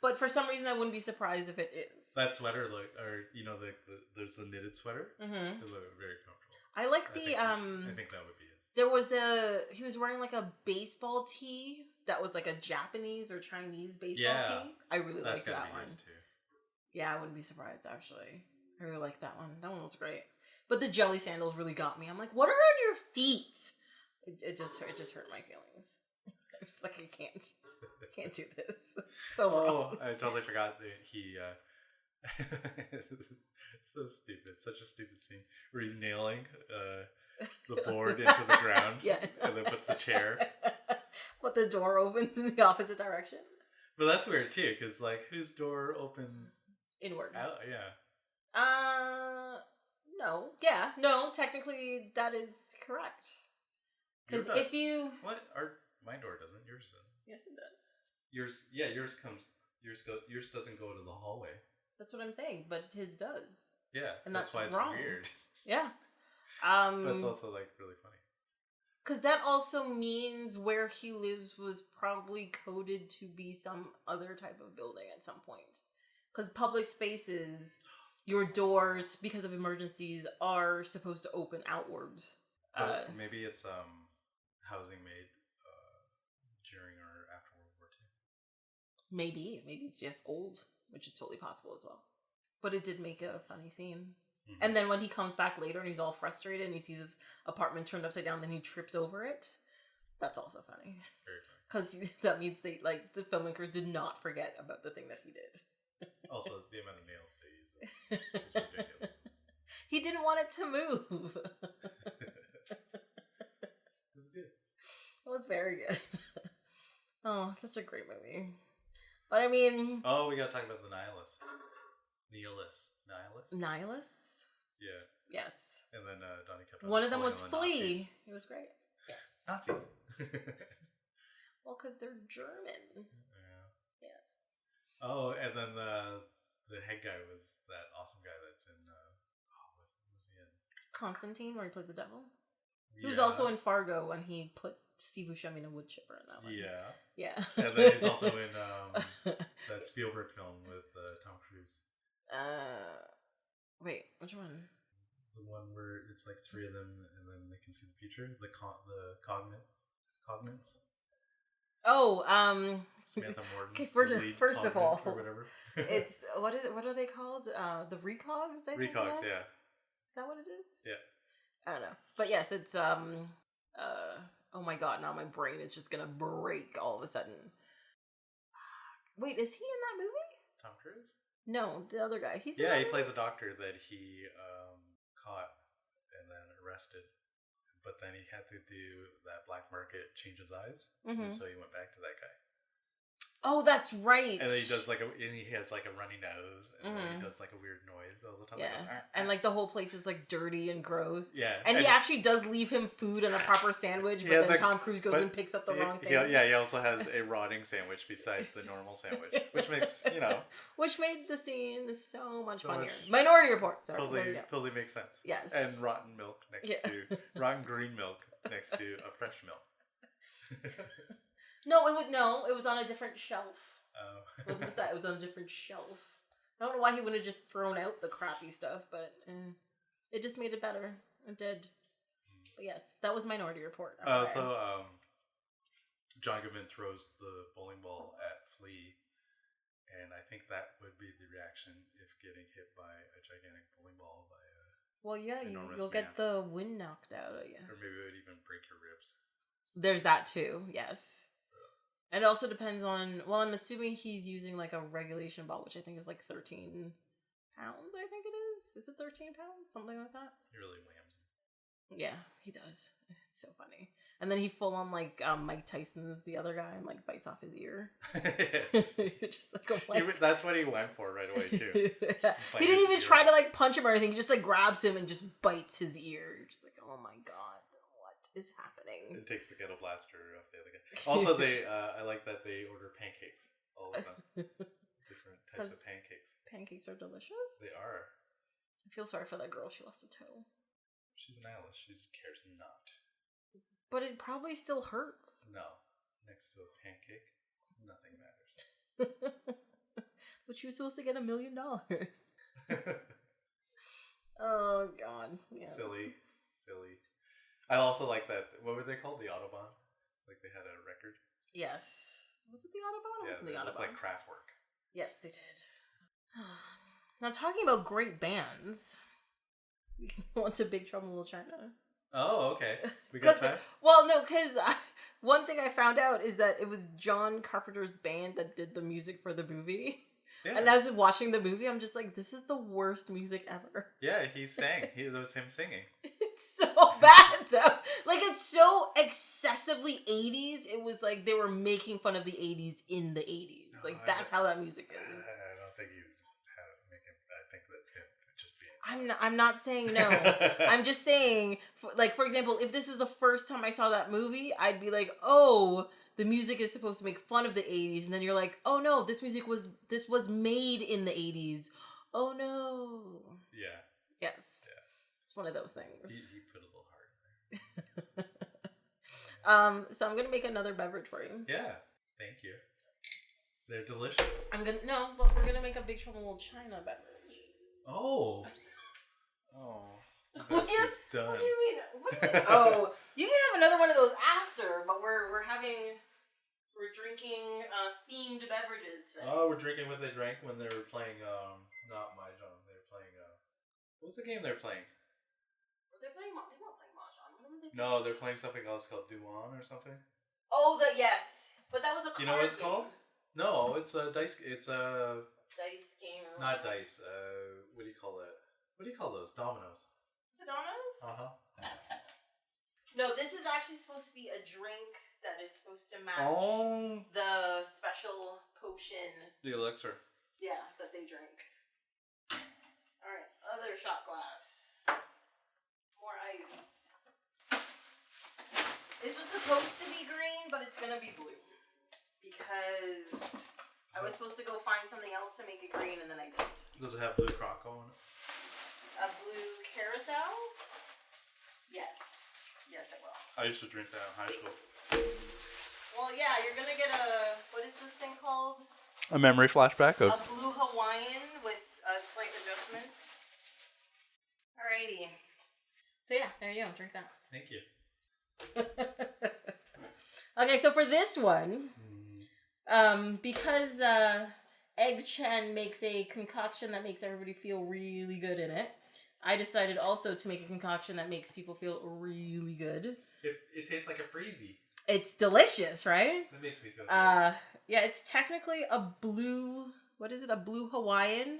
but for some reason I wouldn't be surprised if it is. That sweater, there's the knitted sweater. It looked very comfortable. I like I think that would be it. There was he was wearing like a baseball tee that was like a Japanese or Chinese baseball tee. I really liked that one. Too. Yeah, I wouldn't be surprised actually. I really liked that one. That one was great. But the jelly sandals really got me. I'm like, what are on your feet? It just hurt my feelings. I was like, I can't do this. It's so wrong. I totally forgot that he. So stupid. Such a stupid scene where he's nailing the board into the ground. Yeah. And then puts the chair. But the door opens in the opposite direction. But that's weird too, because like whose door opens inward? Out? Yeah. No. Yeah. No. Technically, that is correct. Because if you my door doesn't. Yours doesn't. Yes, it does. Yours comes. Yours doesn't go to the hallway. That's what I'm saying, but his does. Yeah, and that's why wrong. It's weird. Yeah. That's also like really funny. Because that also means where he lives was probably coded to be some other type of building at some point. Because public spaces, your doors, because of emergencies, are supposed to open outwards. But maybe it's housing made during or after World War II. Maybe it's just old, which is totally possible as well. But it did make a funny scene. Mm-hmm. And then when he comes back later and he's all frustrated and he sees his apartment turned upside down, then he trips over it. That's also funny. Very funny. Because that means the filmmakers did not forget about the thing that he did. Also, the amount of nails they use is ridiculous. He didn't want it to move. It's good. Well, it's very good. Oh, such a great movie. But I mean... Oh, we gotta talk about the Nihilist. Nihilist? Yeah. Yes. And then Donnie kept on... One of them was Flea. It was great. Yes. Nazis. Well, because they're German. Yeah. Yes. Oh, and then the head guy was that awesome guy that's in... what was he in? Constantine, where he played the devil. Yeah. He was also in Fargo when he put Steve Buscemi in a wood chipper in that one. Yeah. Yeah. And then he's also in that Spielberg film with Tom Cruise. Wait, which one? The one where it's like three of them and then they can see the future? The Cognates? Oh, Samantha Morton's first of all, or whatever. It's what are they called? The Recogs, I think. Recogs, yeah. Is that what it is? Yeah. I don't know. But yes, it's oh my god, now my brain is just gonna break all of a sudden. Wait, is he in that movie? Tom Cruise? No, the other guy. He plays a doctor that he caught and then arrested. But then he had to do that black market change his eyes. Mm-hmm. And so he went back to that guy. Oh, that's right. And then he does and he has like a runny nose, and then he does like a weird noise all the time. Yeah, goes, and like the whole place is like dirty and gross. Yeah, and he actually does leave him food and a proper sandwich, but then Tom Cruise goes and picks up the wrong thing. He also has a rotting sandwich besides the normal sandwich, which makes which made the scene so much funnier. Minority Report, sorry. Totally makes sense. Yes, and rotten milk next to rotten green milk next to a fresh milk. No, it was on a different shelf. Oh. It wasn't set, it was on a different shelf. I don't know why he wouldn't have just thrown out the crappy stuff, but it just made it better. It did. But yes, that was Minority Report. John Goodman throws the bowling ball at Flea, and I think that would be the reaction if getting hit by a gigantic bowling ball by a you'll get the wind knocked out of you. Or maybe it would even break your ribs. There's that too, yes. It also depends on, well, I'm assuming he's using like a regulation ball, which I think is like 13 pounds, I think it is. Is it 13 pounds? Something like that? He really whams him. Yeah, he does. It's so funny. And then he full on like Mike Tyson's the other guy and like bites off his ear. Just like, oh my God. That's what he went for right away too. He didn't even try to like punch him or anything. He just like grabs him and just bites his ear. You're just like, oh my God, what is happening? It takes the ghetto blaster off the other guy. Also, I like that they order pancakes all the time. Different types of pancakes. Pancakes are delicious. They are. I feel sorry for that girl. She lost a toe. She's an nihilist. She cares not. But it probably still hurts. No. Next to a pancake, nothing matters. But she was supposed to get $1 million. Oh, God. Yeah. Silly. I also like that. What were they called? The Autobahn? Like they had a record? Yes. Was it the Autobahn? Or wasn't the Autobahn? Like Kraftwerk. Yes, they did. Now, talking about great bands, we can go on to Big Trouble in Little China. Oh, okay. We got time? Well, no, because one thing I found out is that it was John Carpenter's band that did the music for the movie. Yeah. And as I was watching the movie, I'm just like, this is the worst music ever. Yeah, he sang. It was him singing. It's so bad, though. Like, it's so excessively 80s. It was like they were making fun of the 80s in the 80s. No, like, that's how that music is. I don't think he was making... I think that's him. I'm not saying no. I'm just saying, like, for example, if this is the first time I saw that movie, I'd be like, oh, the music is supposed to make fun of the 80s. And then you're like, oh no, this was made in the 80s. Oh no. Yeah. Yes. Yeah. It's one of those things. He put a little heart in there. So I'm gonna make another beverage for you. Yeah. Thank you. They're delicious. But we're gonna make a Big Trouble in Little China beverage. Oh. What Best is done. do you mean? You can have another one of those after, but we're drinking themed beverages today. Oh, we're drinking what they drank when they were playing not Mahjong. They were playing what's the game they were playing? Were they playing? They weren't playing Mahjong. What were they playing? No, they're playing something else called Duan or something. Oh, yes, but that was a card You know what it's game. called? No, it's a dice. It's a dice game. not dice. What do you call that? What do you call those? Dominoes. Is it dominoes? No, this is actually supposed to be a drink that is supposed to match the special potion. The elixir. Yeah, that they drink. Alright, other shot glass. More ice. This was supposed to be green, but it's gonna be blue. Because I was supposed to go find something else to make it green, and then I didn't. Does it have blue croco on it? A blue carousel? Yes. Yes, it will. I used to drink that in high school. Well, yeah, you're gonna get what is this thing called? A memory flashback of... A blue Hawaiian with a slight adjustment. Alrighty. So yeah, there you go. Drink that. Thank you. Okay, so for this one, because Egg Chen makes a concoction that makes everybody feel really good in it, I decided also to make a concoction that makes people feel really good. It tastes like a freezy. It's delicious, right? That makes me feel good. Yeah, it's technically a blue, what is it? A blue Hawaiian.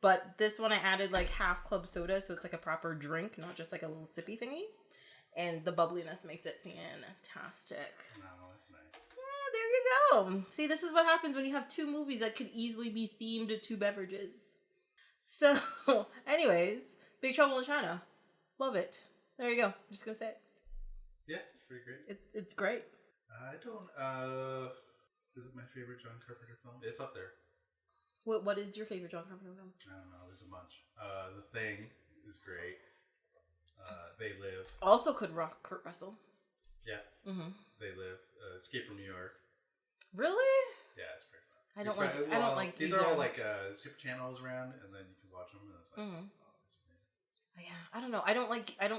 But this one I added like half club soda, so it's like a proper drink, not just like a little sippy thingy. And the bubbliness makes it fantastic. No, that's nice. Yeah, there you go. See, this is what happens when you have two movies that could easily be themed to beverages. So, anyways, Big Trouble in China. Love it. There you go. I'm just going to say it. Yeah, it's pretty great. It's great. I don't, is it my favorite John Carpenter film? It's up there. What is your favorite John Carpenter film? I don't know, there's a bunch. The Thing is great. They Live. Also could rock Kurt Russell. Yeah. Mm-hmm. They Live. Escape from New York. Really? Yeah, it's pretty fun. I don't like these are all like super channels around, and then you can watch them, and it's like, oh, it's amazing. Yeah, I don't know. I don't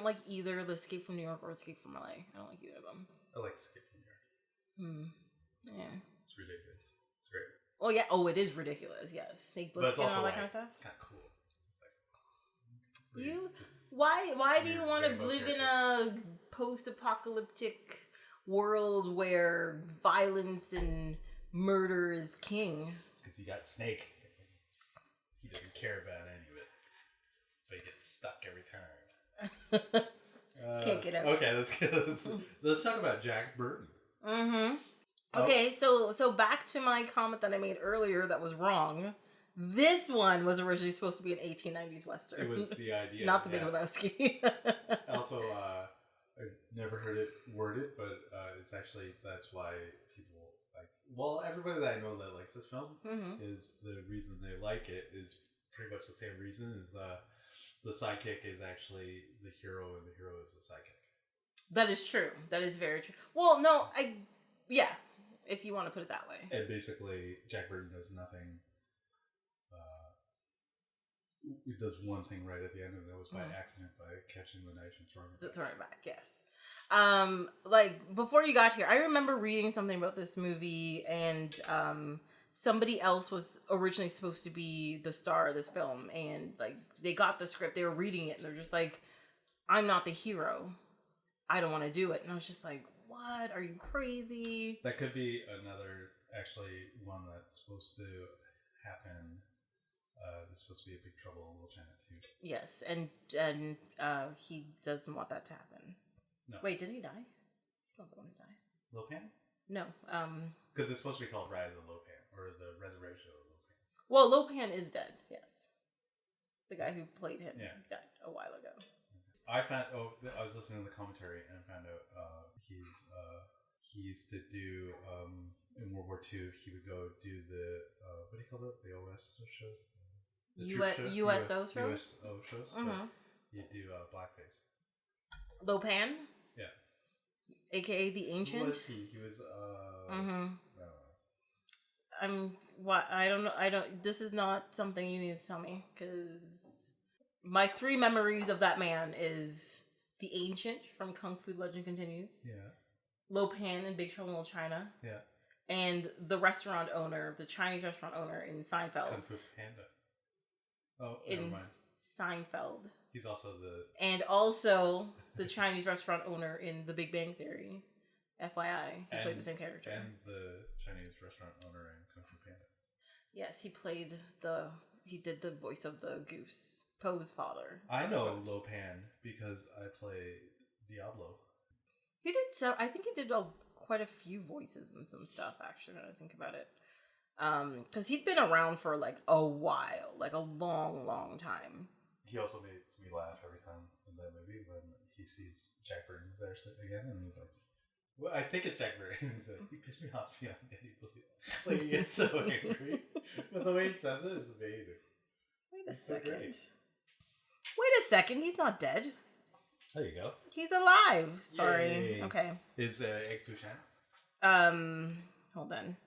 like either the Escape from New York or Escape from LA. I don't like either of them. I like Escape from New York. Yeah. It's ridiculous. It's great. Oh yeah. Oh, it is ridiculous. Yes. Snake Plissken and all that kind of stuff. It's kind of cool. It's like, Why do you want to live in a post-apocalyptic world where violence and murder is king? Because you got Snake. He doesn't care about any of it. But he gets stuck every turn. Can't get out. Okay, let's talk about Jack Burton. Mm-hmm. Okay, so back to my comment that I made earlier that was wrong. This one was originally supposed to be an 1890s Western. It was the idea. Not the Big Lebowski. Also, I've never heard it worded, but it's actually, that's why people like, well, everybody that I know that likes this film is the reason they like it is pretty much the same reason is the sidekick is actually the hero and the hero is the sidekick. That is true. That is very true. Well, no, yeah, if you want to put it that way. And basically, Jack Burton does nothing. He does one thing right at the end, and that was by accident, by catching the knife and throwing it back. Throwing it back, yes. Like, before you got here, I remember reading something about this movie, and somebody else was originally supposed to be the star of this film, and, like, they got the script, they were reading it, and they're just like, I'm not the hero. I don't want to do it. And I was just like, what? Are you crazy? That could be another, actually, one that's supposed to happen. It's supposed to be a Big Trouble in Little China too. Yes, and he doesn't want that to happen. No. Wait, did he die? He's not the one who died. Lopan? No. Because it's supposed to be called Rise of Lopan, or the Resurrection of Lopan. Well, Lopan is dead. Yes, the guy who played him died a while ago. I was listening to the commentary and found out he used to do in World War II. He would go do the what do you call it? The OS shows. USO shows? USO shows. Mm-hmm. He'd do blackface. Lopan? Yeah. aka the Ancient. Who was he? He was I don't know. This is not something you need to tell me, because my 3 memories of that man is the Ancient from Kung Fu Legend Continues. Yeah. Lo Pan in Big Trouble in Little China. Yeah. And the restaurant owner, the Chinese restaurant owner in Seinfeld. Kung Fu Panda. Oh, never mind. Seinfeld. He's also And also the Chinese restaurant owner in The Big Bang Theory. FYI, he played the same character. And the Chinese restaurant owner in Kung Fu Panda. Yes, he did the voice of the goose. Poe's father. I know Lo Pan because I play Diablo. He did I think he did quite a few voices and some stuff, actually, when I think about it. Because he'd been around for like a while, like a long, long time. He also makes me laugh every time in that movie when he sees Jack Burns there again, and he's like, well, I think it's Jack Burns. He's like, he pissed me off beyond any belief. Like, he gets so angry. But the way he says it is amazing. Wait a second. Wait a second, he's not dead. There you go. He's alive. Sorry. Yay. Okay. Is Egg Fushan? Hold on.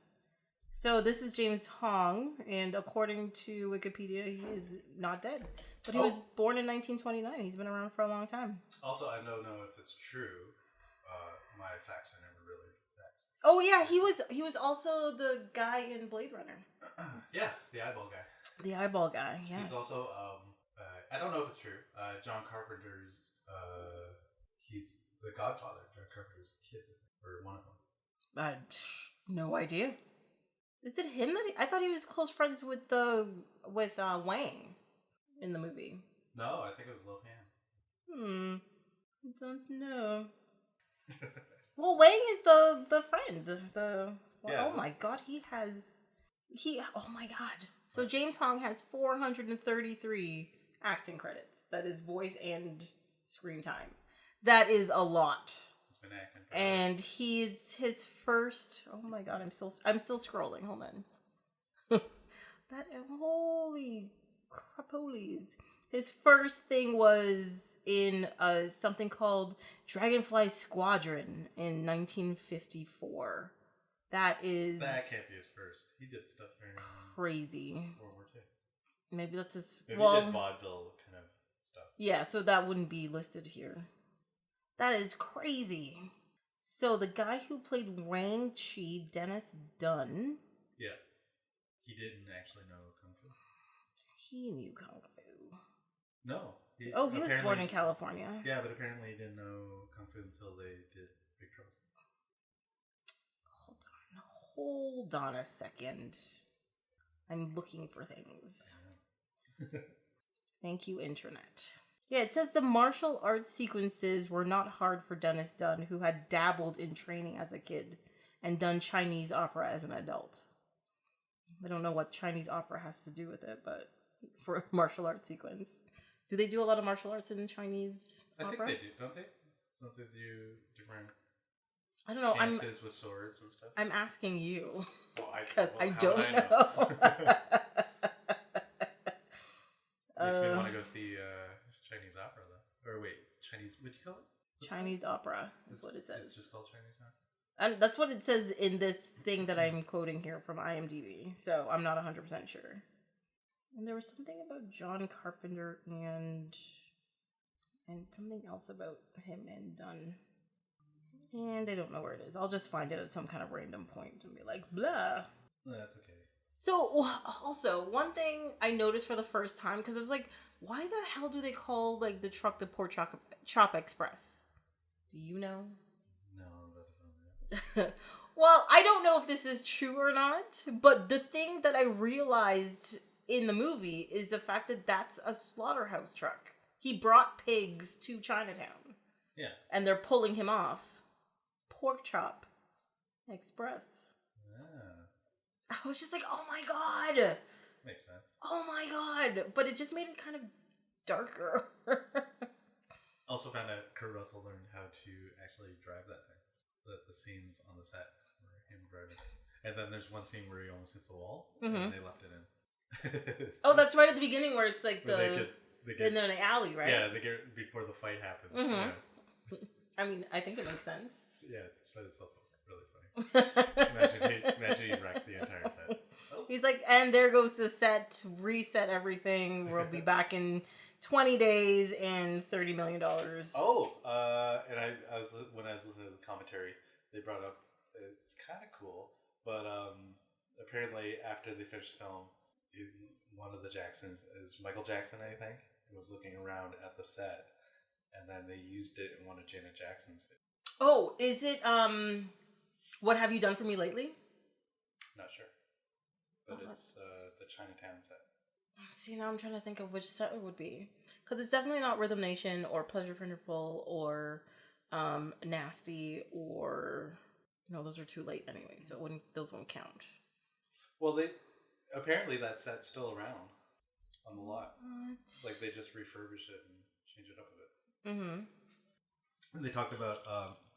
So this is James Hong, and according to Wikipedia, he is not dead. But he was born in 1929. He's been around for a long time. Also, I don't know if it's true. My facts are never really facts. Oh yeah, he was also the guy in Blade Runner. Yeah, the eyeball guy. The eyeball guy. Yeah. He's also I don't know if it's true. John Carpenter's he's the godfather of John Carpenter's kids, I think, or one of them. I had no idea. Is it him that I thought he was close friends with Wang in the movie? No, I think it was Lo Pan. I don't know. Well, Wang is the friend. Oh my god, oh my god. So James Hong has 433 acting credits. That is voice and screen time. That is a lot. He's been acting. And he's his first. Oh my god, I'm still scrolling. Hold on. Holy crapolies. His first thing was in something called Dragonfly Squadron in 1954. That can't be his first. He did stuff during crazy. World War II. Maybe that's his. Maybe he did vaudeville kind of stuff. Yeah, so that wouldn't be listed here. That is crazy. So the guy who played Wang Chi, Dennis Dunn. Yeah. He didn't actually know Kung Fu. He knew Kung Fu. No. He was born in California. Yeah, but apparently he didn't know Kung Fu until they did Big Trouble. Hold on a second. I'm looking for things. Thank you, Internet. Yeah, it says the martial arts sequences were not hard for Dennis Dunn, who had dabbled in training as a kid and done Chinese opera as an adult. I don't know what Chinese opera has to do with it, but for a martial arts sequence. Do they do a lot of martial arts in Chinese opera? I think they do, don't they? Don't they do different dances with swords and stuff? I'm asking you. Because I don't know. Makes me want to go see Chinese opera, though. Or wait, Chinese, what'd you call it? Chinese opera is what it says. It's just called Chinese opera? And that's what it says in this thing that I'm quoting here from IMDb, so I'm not 100% sure. And there was something about John Carpenter and something else about him and Dunn. And I don't know where it is. I'll just find it at some kind of random point and be like, blah. That's okay. So, also, one thing I noticed for the first time, because I was like, why the hell do they call, like, the truck the Pork Chop Express? Do you know? No, that's Well, I don't know if this is true or not, but the thing that I realized in the movie is the fact that that's a slaughterhouse truck. He brought pigs to Chinatown. Yeah. And they're pulling him off. Pork Chop Express. Yeah. I was just like, oh my god. Makes sense. Oh my god. But it just made it kind of darker. Also found out Kurt Russell learned how to actually drive that thing. The scenes on the set were him driving. And then there's one scene where he almost hits a wall, and they left it in. Oh, that's right at the beginning where it's like they get in an alley, right? Yeah, they get before the fight happens. Mm-hmm. Yeah. I mean, I think it makes sense. but it's also really funny. Imagine he wrecked the entire set. Oh. He's like, and there goes the set, reset everything. We'll be back in 20 days and $30 million. Oh, and I was when I was listening to the commentary, they brought up it's kind of cool, but apparently after they finished the film, one of the Jacksons is Michael Jackson, I think, was looking around at the set, and then they used it in one of Janet Jackson's videos. Oh, is it What Have You Done For Me Lately? Not sure, but it's the Chinatown set. See, now I'm trying to think of which set it would be. Because it's definitely not Rhythm Nation or Pleasure for Nipple or Nasty or... No, those are too late anyway, so those won't count. Well, apparently that set's still around on the lot. What? Like, they just refurbished it and changed it up a bit. Mm-hmm. And they talked about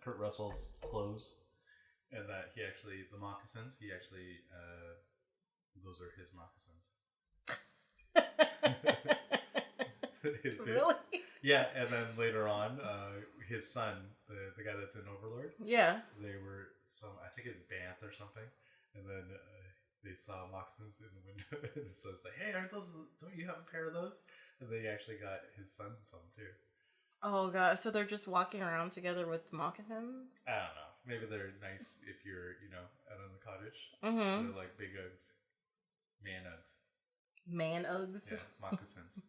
Kurt Russell's clothes and that the moccasins, those are his moccasins. Really? Yeah, and then later on, his son, the guy that's in Overlord. Yeah. They were I think it's Banff or something, and then they saw moccasins in the window, and so it's like, hey, don't you have a pair of those? And they actually got his son some too. Oh god, so they're just walking around together with moccasins? I don't know. Maybe they're nice if you're, out in the cottage. Mm-hmm. They're like big Uggs. Man Uggs. Man Uggs? Yeah, moccasins.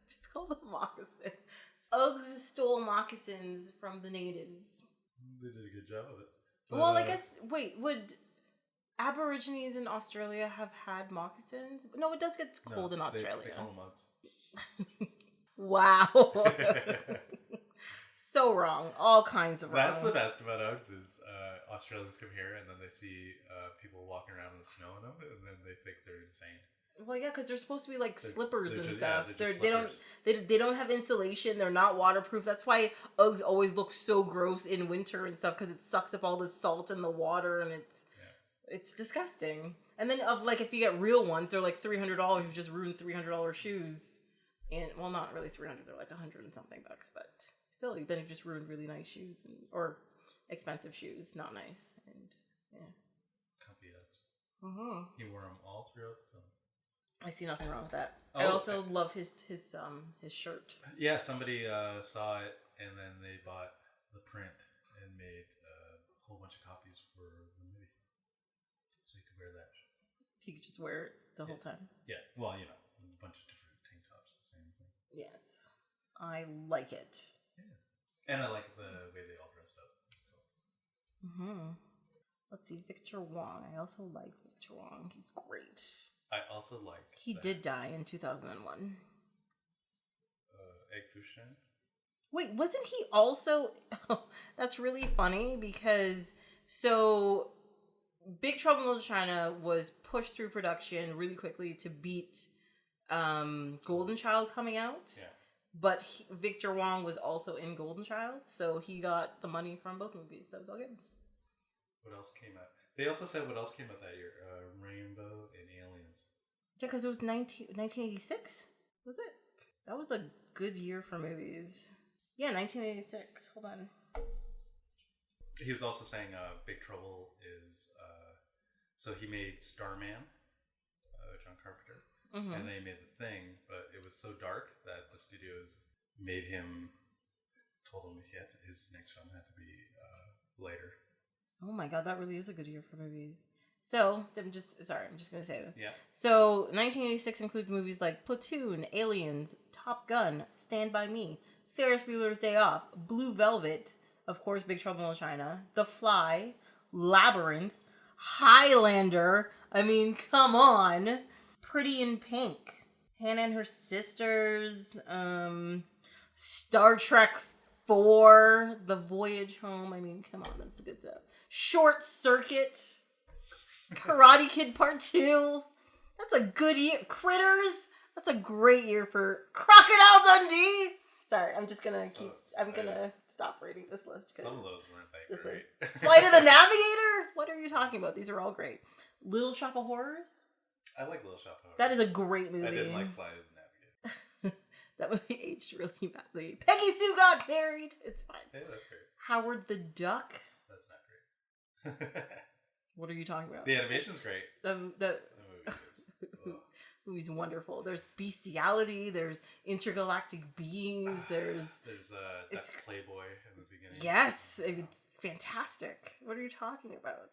Just call them moccasins. Uggs stole moccasins from the natives. They did a good job of it. But, well, I guess, would Aborigines in Australia have had moccasins? No, it does get cold in Australia. They call them Uggs. Wow. So wrong. All kinds of wrong. That's the best about Uggs is Australians come here and then they see people walking around in the snow in them and then they think they're insane. Well, yeah, because they're supposed to be like slippers and just, stuff. Yeah, they don't have insulation. They're not waterproof. That's why Uggs always look so gross in winter and stuff because it sucks up all the salt in the water and it's disgusting. And then if you get real ones, they're like $300. You've just ruined $300 shoes. And well, not really 300. They're like 100 and something bucks, but still, then you've just ruined really nice shoes or expensive shoes. Not nice. And yeah, comfy Uggs. Mm-hmm. He wore them all throughout the film. I see nothing wrong with that. I also love his shirt. Yeah, somebody saw it and then they bought the print and made a whole bunch of copies for the movie, so you could wear that. You could just wear it the whole time. Yeah, well, a bunch of different tank tops, the same thing. Yes, I like it. Yeah, and I like the way they all dressed up. Mm-hmm. Let's see, Victor Wong. I also like Victor Wong. He's great. I also like. He did die in 2001. Egg Fushan? Wait, wasn't he also... Oh, that's really funny because... So, Big Trouble in Little China was pushed through production really quickly to beat Golden Child coming out. Yeah. But Victor Wong was also in Golden Child, so he got the money from both movies, so it was all good. What else came out? They also said what else came out that year. Rainbow and Aliens. Yeah, because it was 1986? Was it? That was a good year for movies. Yeah, 1986. Hold on. He was also saying Big Trouble is... so he made Starman, John Carpenter. Mm-hmm. And they made The Thing, but it was so dark that the studios told him his next film had to be lighter. Oh my god, that really is a good year for movies. So, I'm just going to say this. Yeah. So, 1986 includes movies like Platoon, Aliens, Top Gun, Stand By Me, Ferris Bueller's Day Off, Blue Velvet, of course, Big Trouble in Little China, The Fly, Labyrinth, Highlander, I mean, come on, Pretty in Pink, Hannah and Her Sisters, Star Trek 4, The Voyage Home, I mean, come on, that's good stuff. Short Circuit, Karate Kid Part 2. That's a good year. Critters. That's a great year for Crocodile Dundee. Sorry, I'm just gonna gonna stop reading this list. Some of those weren't that great. Flight of the Navigator. What are you talking about? These are all great. Little Shop of Horrors. I like Little Shop of Horrors. That is a great movie. I didn't like Flight of the Navigator. That movie aged really badly. Peggy Sue got married. It's fine. Yeah, that's great. Howard the Duck. That's not great. What are you talking about? The animation's great. The movie is. movie's wonderful. There's bestiality. There's intergalactic beings. There's that Playboy in the beginning. Yes, it's fantastic. What are you talking about?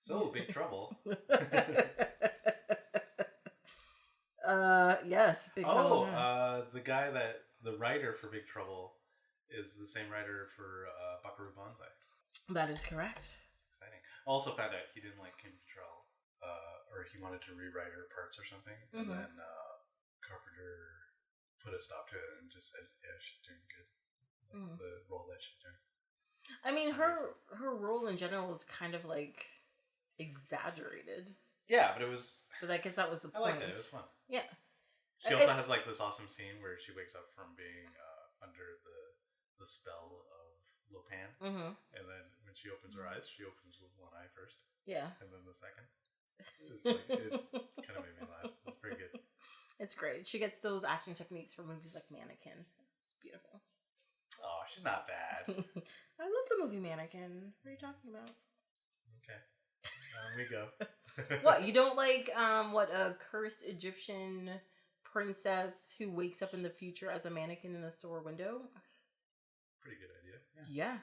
So Big Trouble. Yes, Big Trouble. The writer for Big Trouble is the same writer for Buckaroo Banzai. That is correct. It's exciting. Also found out he didn't like Kim Cattrall, or he wanted to rewrite her parts or something, and then Carpenter put a stop to it and just said, "Yeah, she's doing good. The role that she's doing." I mean, her role in general is kind of like exaggerated. Yeah, but it was. But I guess that was the point. I liked it. It was fun. Yeah. She also has like this awesome scene where she wakes up from being under the spell of Lopan, and then when she opens her eyes, she opens with one eye first. Yeah. And then the second. It's like, it kind of made me laugh. It's pretty good. It's great. She gets those action techniques from movies like Mannequin. It's beautiful. Oh, she's not bad. I love the movie Mannequin. What are you talking about? Okay. We go. What, you don't like a cursed Egyptian princess who wakes up in the future as a mannequin in a store window? Pretty good idea. Yeah.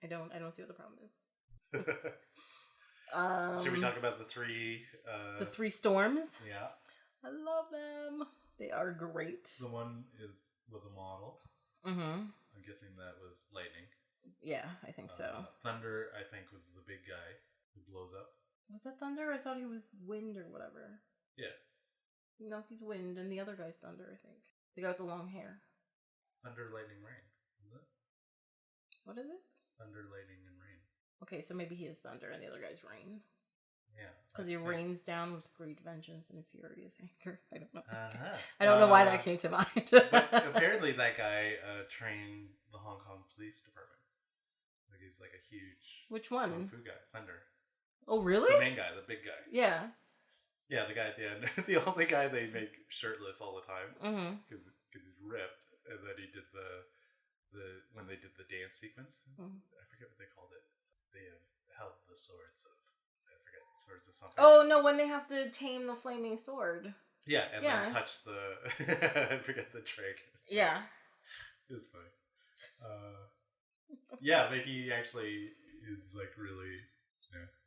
I don't see what the problem is. Should we talk about the three storms? Yeah. I love them. They are great. The one was a model. I'm guessing that was lightning. Yeah, I think so. Thunder, I think, was the big guy who blows up. Was that Thunder? I thought he was Wind or whatever. Yeah. No, he's Wind, and the other guy's Thunder, I think. The guy with the long hair. Thunder, lightning, rain. Is it? What is it? Thunder, lightning, and rain. Okay, so maybe he is Thunder and the other guy's Rain. Yeah. Because he rains down with great vengeance and furious anger. I don't know. Uh-huh. I don't know why that came to mind. But apparently that guy trained the Hong Kong Police Department. Like he's like a huge... Which one? Kung Fu guy. Thunder. Oh, really? The main guy, the big guy. Yeah. Yeah, the guy at the end. The only guy they make shirtless all the time. Because he's ripped. And then he did when they did the dance sequence. I forget what they called it. They have held the swords of... I forget. Swords of something. Oh, no, when they have to tame the flaming sword. Yeah, and then touch the... I forget the trick. Yeah. It was funny. Yeah, but he actually is like really...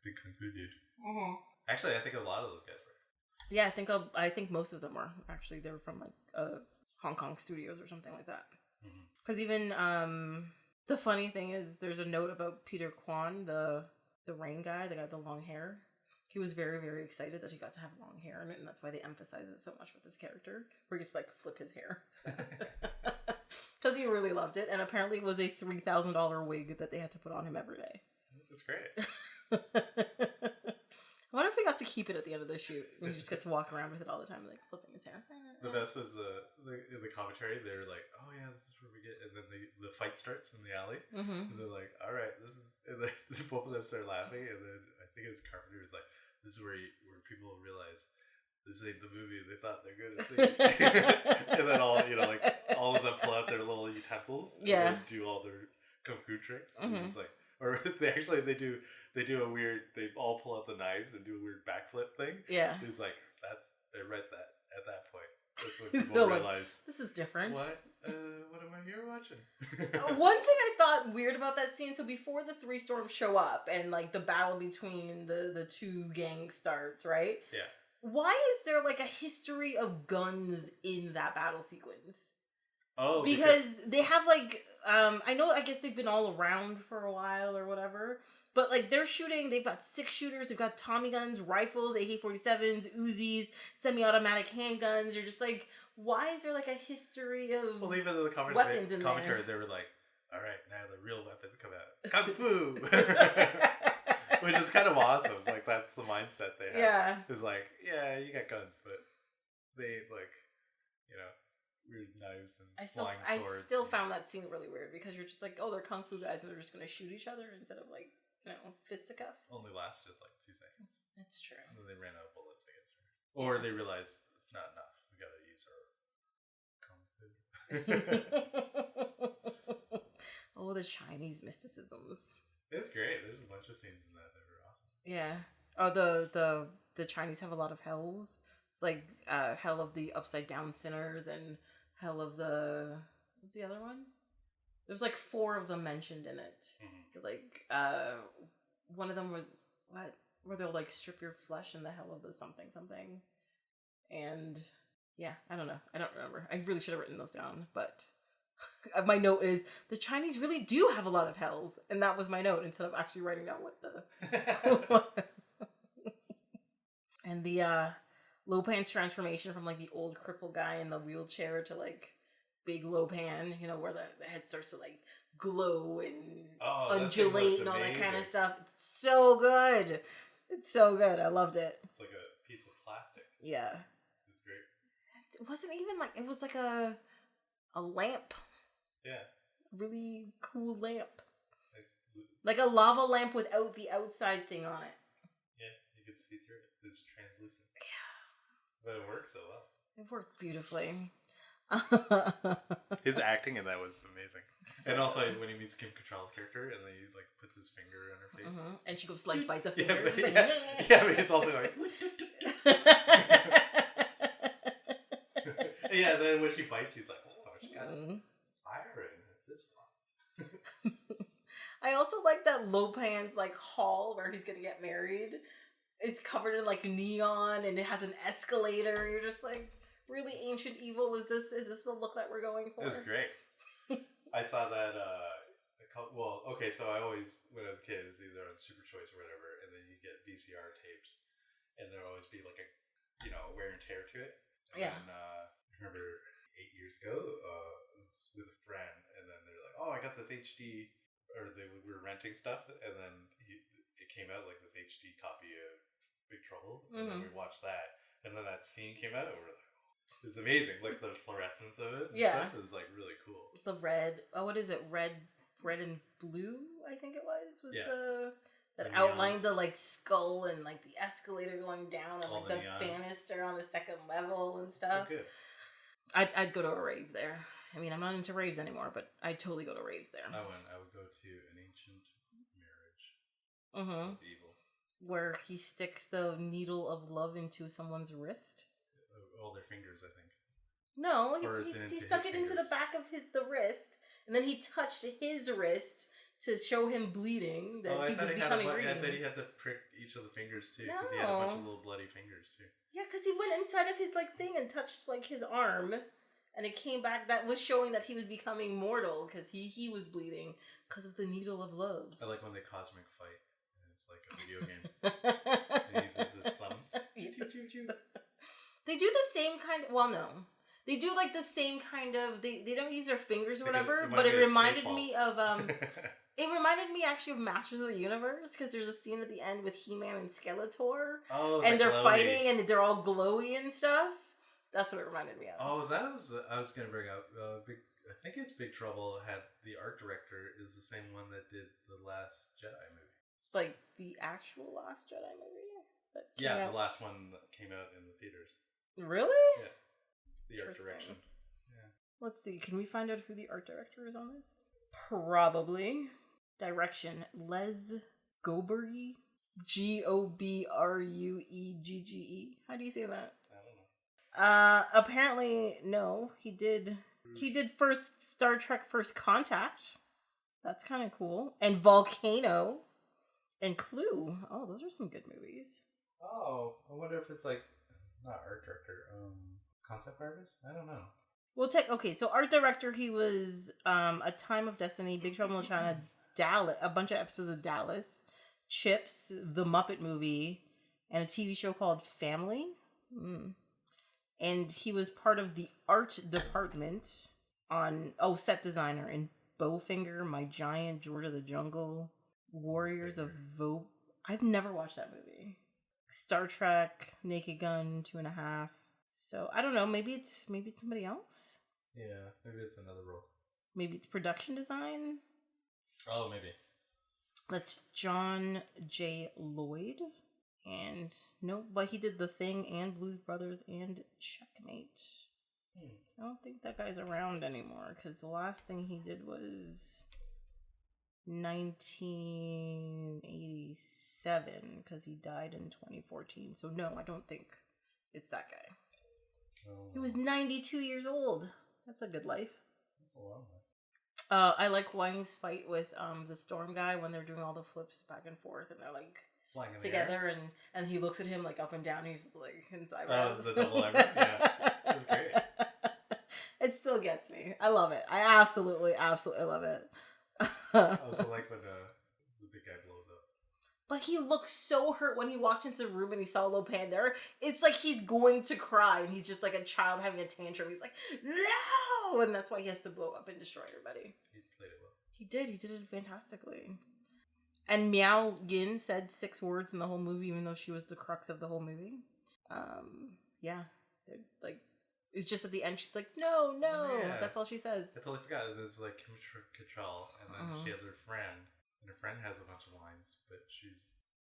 big kung fu dude. Actually, I think a lot of those guys were. Yeah, I think most of them were. Actually, they were from like Hong Kong studios or something like that. Because even the funny thing is, there's a note about Peter Kwan, the rain guy, the guy with the long hair. He was very, very excited that he got to have long hair in it, and that's why they emphasize it so much with this character, where he just like flip his hair. Because he really loved it, and apparently it was a $3,000 wig that they had to put on him every day. That's great. I wonder if we got to keep it at the end of the shoot. We just get to walk around with it all the time, like flipping his hair. The best was in the commentary. They were like, "Oh yeah, this is where we get," and then the fight starts in the alley, and they're like, "All right, this is," and then both of them start laughing, and then I think it was Carpenter was like, "This is where people realize this ain't the movie they thought they're gonna see," and then all all of them pull out their little utensils, and do all their kung fu tricks, and it's like. Or they do a weird, they all pull out the knives and do a weird backflip thing. Yeah. It's like, they're right at that point. That's when people realize. This is different. What am I here watching? One thing I thought weird about that scene, so before the three storms show up and like the battle between the two gangs starts, right? Yeah. Why is there like a history of guns in that battle sequence? Oh, because they have like I guess they've been all around for a while or whatever, but like they're shooting, they've got 6 shooters, they've got Tommy guns, rifles, AK-47s, Uzis, semi-automatic handguns. You're just like, why is there like a history of even the weapons in commentary they were like, all right, now the real weapons come out, kung fu. Which is kind of awesome. Like that's the mindset they have. Yeah, it's like, yeah, you got guns, but they like, weird knives and flying swords. I still found that scene really weird because you're just like, oh, they're kung fu guys and they're just going to shoot each other instead of like, fisticuffs. Only lasted like 2 seconds. That's true. And then they ran out of bullets against her. Or they realized it's not enough. We got to use our kung fu. Oh, the Chinese mysticisms. It's great. There's a bunch of scenes in that are awesome. Yeah. Oh, the Chinese have a lot of hells. It's like hell of the upside down sinners and hell of the what's the other one? There's like 4 of them mentioned in it. Mm-hmm. Like one of them was what? Where they'll like strip your flesh in the hell of the something. And yeah, I don't know. I don't remember. I really should have written those down, but my note is the Chinese really do have a lot of hells, and that was my note instead of actually writing down what the. And the Lopan's transformation from like the old crippled guy in the wheelchair to like big Lopan, you know, where the head starts to like glow and undulate and all that kind of stuff. It's so good. It's so good. I loved it. It's like a piece of plastic. Yeah. It's great. It wasn't even like, it was like a lamp. Yeah. Really cool lamp. Nice. Like a lava lamp without the outside thing on it. Yeah, you can see through it. It's translucent. Yeah. But it worked so well. It worked beautifully. His acting in that was amazing. So and also when he meets Kim Cattrall's character and then he like puts his finger on her face. Mm-hmm. And she goes to like bite the finger. But it's also like yeah, then when she bites he's like, oh, she got fire in this one. I also like that Lopan's like hall where he's gonna get married. It's covered in like neon and it has an escalator. You're just like, really ancient evil? Is this the look that we're going for? It was great. I saw that so I always, when I was a kid, it was either on Super Choice or whatever, and then you get VCR tapes, and there'll always be like a, wear and tear to it. And then, I remember 8 years ago, I was with a friend, and then they're like, oh, I got this HD, or we were renting stuff, and then it came out like this HD copy of Big Trouble, and then we watched that, and then that scene came out, and we're like, it's amazing, like the fluorescence of it. Stuff. It was like really cool. The red. Oh, what is it? Red and blue. I think it was that outlined the like skull and like the escalator going down and all like the banister on the second level and stuff. So good. I'd go to a rave there. I mean, I'm not into raves anymore, but I'd totally go to raves there. I would go to an ancient marriage of evil, where he sticks the needle of love into someone's wrist. All their fingers, I think. No, he stuck it into the back of the wrist, and then he touched his wrist to show him bleeding that he was becoming green. I thought he had to prick each of the fingers too, because he had a bunch of little bloody fingers too. Yeah, because he went inside of his like thing and touched like his arm, and it came back. That was showing that he was becoming mortal because he was bleeding because of the needle of love. I like when they cosmic fight, and it's like a video game. And he uses his thumbs. They do the same kind of, well, no. They do like the same kind of, they don't use their fingers or whatever, but it reminded me of, it reminded me actually of Masters of the Universe, because there's a scene at the end with He-Man and Skeletor, and they're fighting and they're all glowy and stuff. That's what it reminded me of. Oh, I was going to bring up, I think it's Big Trouble had, the art director is the same one that did the Last Jedi movie. Like the actual Last Jedi movie? The last one that came out in the theaters. Really? Yeah. The art direction. Yeah. Let's see. Can we find out who the art director is on this? Probably. Direction. Les Goberge. Gobruegge. How do you say that? I don't know. Apparently, no. He did first Star Trek First Contact. That's kind of cool. And Volcano. And Clue. Oh, those are some good movies. Oh, I wonder if it's like, not art director, concept artist? I don't know. Well, so art director, he was A Time of Destiny, Big Trouble in China, Dallas, a bunch of episodes of Dallas, Chips, The Muppet Movie, and a TV show called Family. And he was part of the art department on, set designer in Bowfinger, My Giant, George of the Jungle, Warriors of Vogue. I've never watched that movie. Star Trek, Naked Gun, 2.5. So I don't know. Maybe it's somebody else. Yeah, maybe it's another role. Maybe it's production design. Oh, maybe. That's John J. Lloyd, and no, but he did The Thing and Blues Brothers and Checkmate. I don't think that guy's around anymore, because the last thing he did was 1987, because he died in 2014. So no, I don't think it's that guy. He was 92 years old. That's a good life. That's a long life. I like Wang's fight with the Storm guy when they're doing all the flips back and forth, and they're like flying together, and he looks at him like up and down. He's like his eyebrows. Oh, the double eyebrow. Yeah, that's great. It still gets me. I love it. I absolutely love it. I also like when the big guy blows up. But he looked so hurt when he walked into the room and he saw Lopan there. It's like he's going to cry, and he's just like a child having a tantrum. He's like, no! And that's why he has to blow up and destroy everybody. He played it well. He did it fantastically. And Miao Yin said 6 words in the whole movie, even though she was the crux of the whole movie. Yeah. Like, it's just at the end, she's like, no. Yeah. That's all she says. I totally forgot. There's like Cattrall, and then she has her friend. And her friend has a bunch of lines, but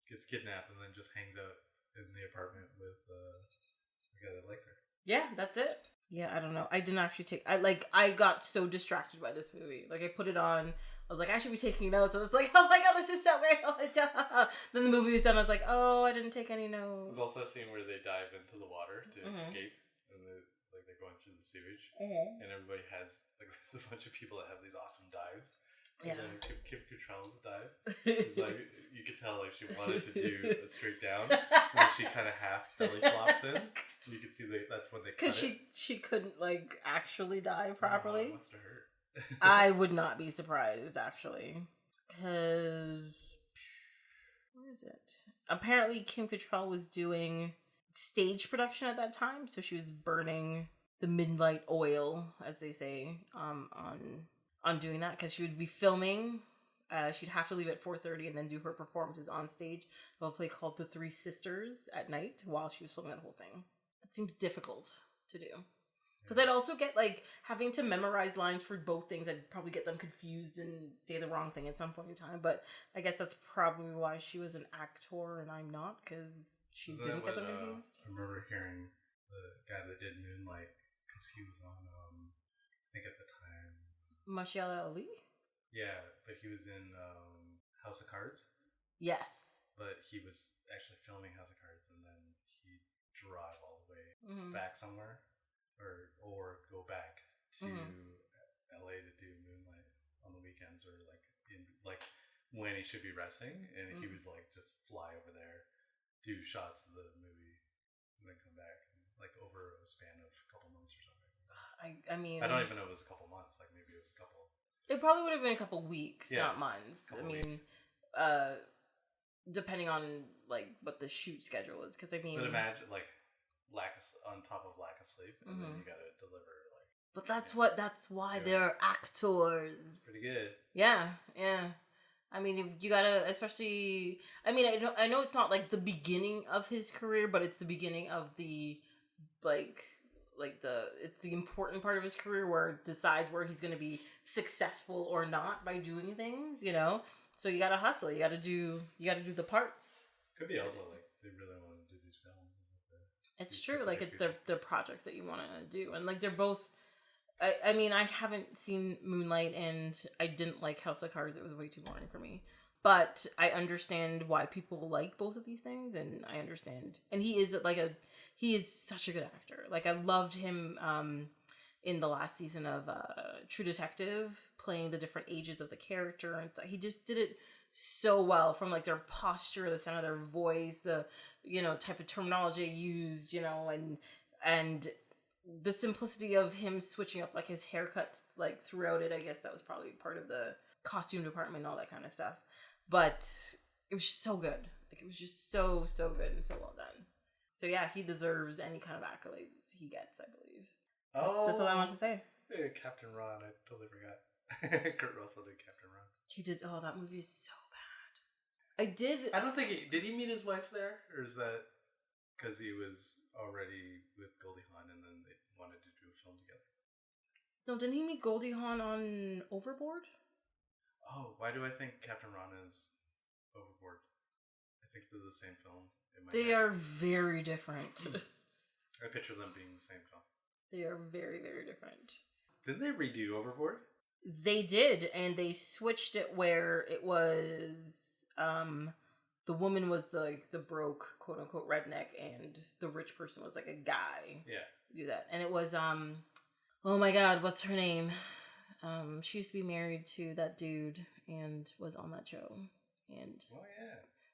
gets kidnapped and then just hangs out in the apartment with the guy that likes her. Yeah, that's it. Yeah, I don't know. I didn't actually I got so distracted by this movie. Like, I put it on. I was like, I should be taking notes. I was like, oh my god, this is so great. Then the movie was done. I was like, oh, I didn't take any notes. There's also a scene where they dive into the water to escape, and they're going through the sewage, and everybody has there's a bunch of people that have these awesome dives. And then Kim Cattrall's dive. It's like you could tell she wanted to do a straight down, and she kind of half belly flops in. You can see that's when they cut it. Because she couldn't actually dive properly. It must have hurt. I would not be surprised actually, because where is it? Apparently, Kim Cattrall was doing stage production at that time, so she was burning the midnight oil, as they say, on doing that, because she would be filming. She'd have to leave at 4:30 and then do her performances on stage of a play called The Three Sisters at night while she was filming that whole thing. That seems difficult to do. Because I'd also get having to memorize lines for both things. I'd probably get them confused and say the wrong thing at some point in time. But I guess that's probably why she was an actor and I'm not, because she didn't get them confused. I remember hearing the guy that did Moonlight, because he was on, I think at the time, Mashallah Ali? Yeah, but he was in House of Cards. Yes. But he was actually filming House of Cards, and then he'd drive all the way back somewhere, or go back to LA to do Moonlight on the weekends, or when he should be resting, and he would just fly over there, do shots of the movie, and then come back, over a span of a couple months or something. I mean, I don't even know if it was a couple months. Maybe it was a couple. It probably would have been a couple weeks, not months. I mean, depending on what the shoot schedule is, because I mean, but imagine on top of lack of sleep, and then you gotta deliver But that's why they're actors. Pretty good. Yeah. I mean, you gotta, especially. I mean, I know it's not the beginning of his career, but it's the beginning of the it's the important part of his career where it decides where he's going to be successful or not by doing things, so you got to hustle, you got to do the parts. Could be also they really want to do these films. It's true, they're projects that you want to do, and they're both. I mean, I haven't seen Moonlight, and I didn't like House of Cards. It was way too boring for me. But I understand why people like both of these things, and I understand. And he is he is such a good actor. I loved him in the last season of True Detective, playing the different ages of the character, and he just did it so well, from their posture, the sound of their voice, the type of terminology used, and the simplicity of him switching up his haircut throughout it. I guess that was probably part of the costume department and all that kind of stuff. But it was just so good. It was just so good and so well done. So yeah, he deserves any kind of accolades he gets, I believe. Oh, that's all I want to say. Captain Ron, I totally forgot. Kurt Russell did Captain Ron. He did. Oh, that movie is so bad. I don't think did he meet his wife there, or is that because he was already with Goldie Hawn and then they wanted to do a film together? No, didn't he meet Goldie Hawn on Overboard? Oh, why do I think Captain Ron is Overboard? I think they're the same film. They are very different. I picture them being the same film. They are very, very different. Did they redo Overboard? They did, and they switched it where it was the woman was the broke quote unquote redneck, and the rich person was like a guy. Yeah, do that, and it was oh my god, what's her name? She used to be married to that dude and was on that show, and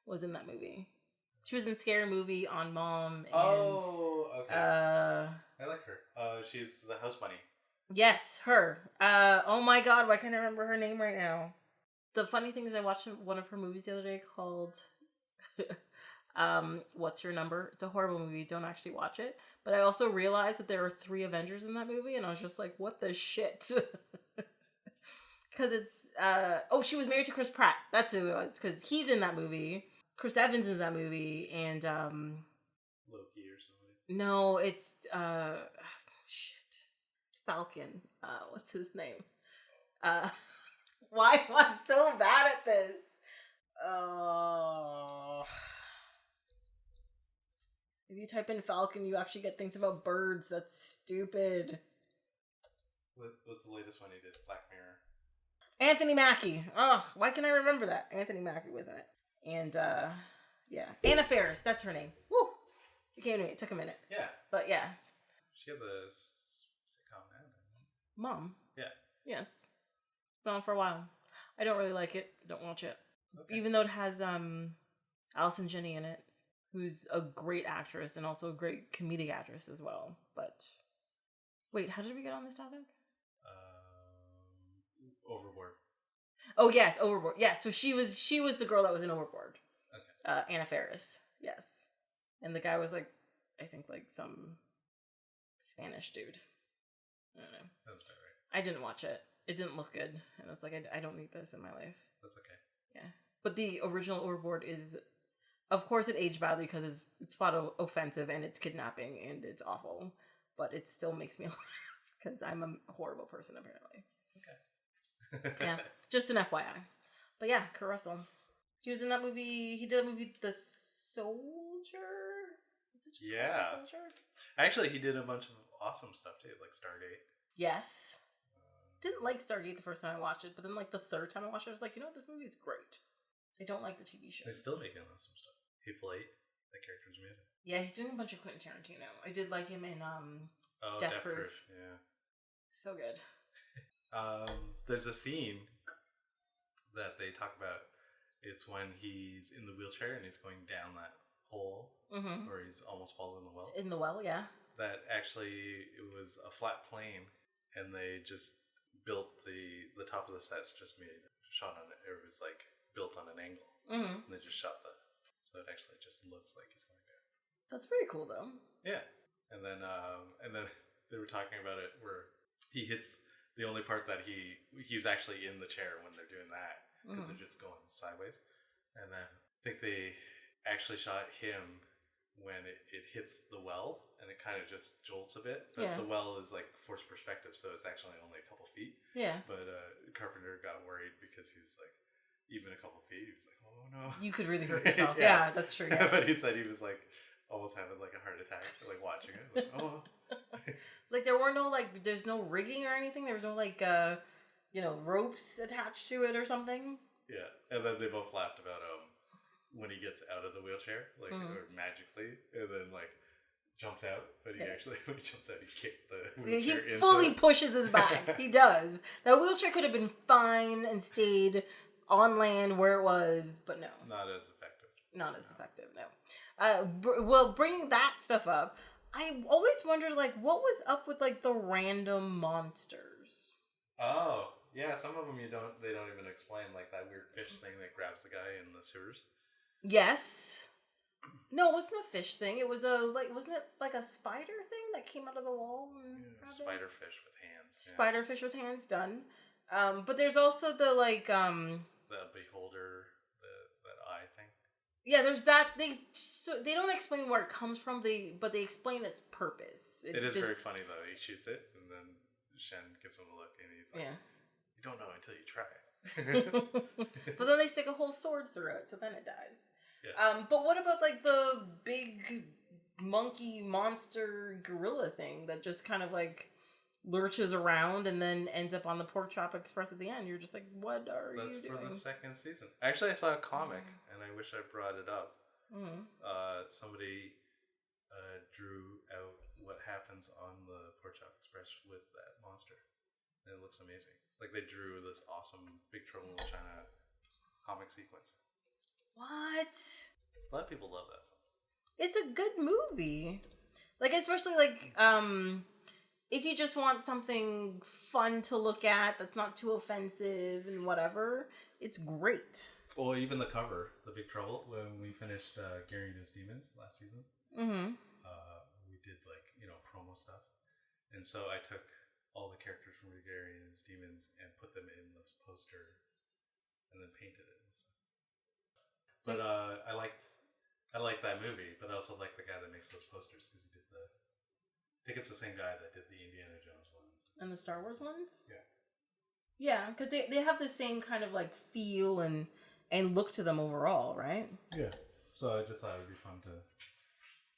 was in that movie. She was in Scary Movie on Mom. And, okay. I like her. She's the house bunny. Yes, her. Oh my god, why can't I remember her name right now? The funny thing is I watched one of her movies the other day called What's Your Number? It's a horrible movie, don't actually watch it. But I also realized that there are 3 Avengers in that movie, and I was just like, what the shit? Because it's she was married to Chris Pratt. That's who it was, because he's in that movie. Chris Evans is in that movie, and Loki or something. No, it's shit. It's Falcon. What's his name? Why am I so bad at this? If you type in Falcon, you actually get things about birds. That's stupid. What's the latest one he did? Black Mirror. Anthony Mackie. Oh, why can I remember that? Anthony Mackie was in it. And, yeah. Anna Faris. That's her name. Woo! It came to me. It took a minute. Yeah. But, yeah. She has a sitcom now. Mom. Yeah. Yes. Been on for a while. I don't really like it. Don't watch it. Okay. Even though it has, Allison Janney in it, who's a great actress and also a great comedic actress as well. But, wait, how did we get on this topic? Overboard. Oh yes, Overboard. Yes, so she was the girl that was in Overboard. Okay. Anna Faris. Yes, and the guy was like, I think like some Spanish dude. I don't know. That's about right. I didn't watch it. It didn't look good, and I was like, I don't need this in my life. That's okay. Yeah, but the original Overboard is, of course, it aged badly because it's fought offensive and it's kidnapping and it's awful, but it still makes me laugh because I'm a horrible person apparently. Yeah, just an FYI. But yeah, Kurt Russell. He was in that movie. He did a movie, The Soldier. Is it just called The Soldier? Actually, he did a bunch of awesome stuff too, like Stargate. Yes. Didn't like Stargate the first time I watched it, but then like the third time I watched it, I was like, you know what, this movie is great. I don't like the TV show. They still making awesome stuff. Hateful Eight. That character's amazing. Yeah, he's doing a bunch of Quentin Tarantino. I did like him in Death Proof. Yeah. So good. There's a scene that they talk about. It's when he's in the wheelchair and he's going down that hole where he's almost falls in the well. In the well, yeah. That actually it was a flat plane, and they just built the top of the sets just shot on it. It was like built on an angle, and they just shot so it actually just looks like he's going down. That's pretty cool, though. Yeah, and then they were talking about it where he hits. The only part that he was actually in the chair when they're doing that because they're just going sideways, and then I think they actually shot him when it hits the well and it kind of just jolts a bit. But the well is like forced perspective, so it's actually only a couple feet. Yeah. But Carpenter got worried because he was like, even a couple feet, he was like, oh no, you could really hurt yourself. Yeah, that's true. Yeah. But he said he was like almost having like a heart attack like watching it. Like, oh. Like there were no there's no rigging or anything. There was no ropes attached to it or something. Yeah, and then they both laughed about when he gets out of the wheelchair, or magically, and then jumps out. But he actually, when he jumps out, he kicked the wheelchair. He fully pushes his back. He does. That wheelchair could have been fine and stayed on land where it was, but no, not as effective. Not as effective. No. Well, bringing that stuff up. I always wondered, what was up with, the random monsters? Oh, yeah, some of them they don't even explain, that weird fish thing that grabs the guy in the sewers. Yes. No, it wasn't a fish thing. It was wasn't it, a spider thing that came out of the wall? Spider fish with hands. Yeah. Spider fish with hands, done. But there's also the, the beholder, that eye thing. Yeah, there's that. They don't explain where it comes from. But they explain its purpose. It is very funny though. He shoots it, and then Shen gives him a look, and he's like, "You don't know until you try." But then they stick a whole sword through it, so then it dies. Yeah. But what about the big monkey monster gorilla thing that just kind of like lurches around and then ends up on the Pork Chop Express at the end. You're just like, what are you doing? That's for the second season. Actually, I saw a comic, and I wish I brought it up. Somebody drew out what happens on the Pork Chop Express with that monster. And it looks amazing. Like, they drew this awesome Big Trouble in China comic sequence. What? A lot of people love that. It's a good movie. Like, especially like, if you just want something fun to look at that's not too offensive and whatever, it's great. Well, even the cover, The Big Trouble, when we finished Gary and His Demons last season, we did like, promo stuff. And so I took all the characters from Gary and His Demons and put them in this poster and then painted it. But I like that movie, but I also like the guy that makes those posters because he did I think it's the same guy that did the Indiana Jones ones. And the Star Wars ones? Yeah. Yeah, because they have the same kind of like feel and look to them overall, right? Yeah. So I just thought it would be fun to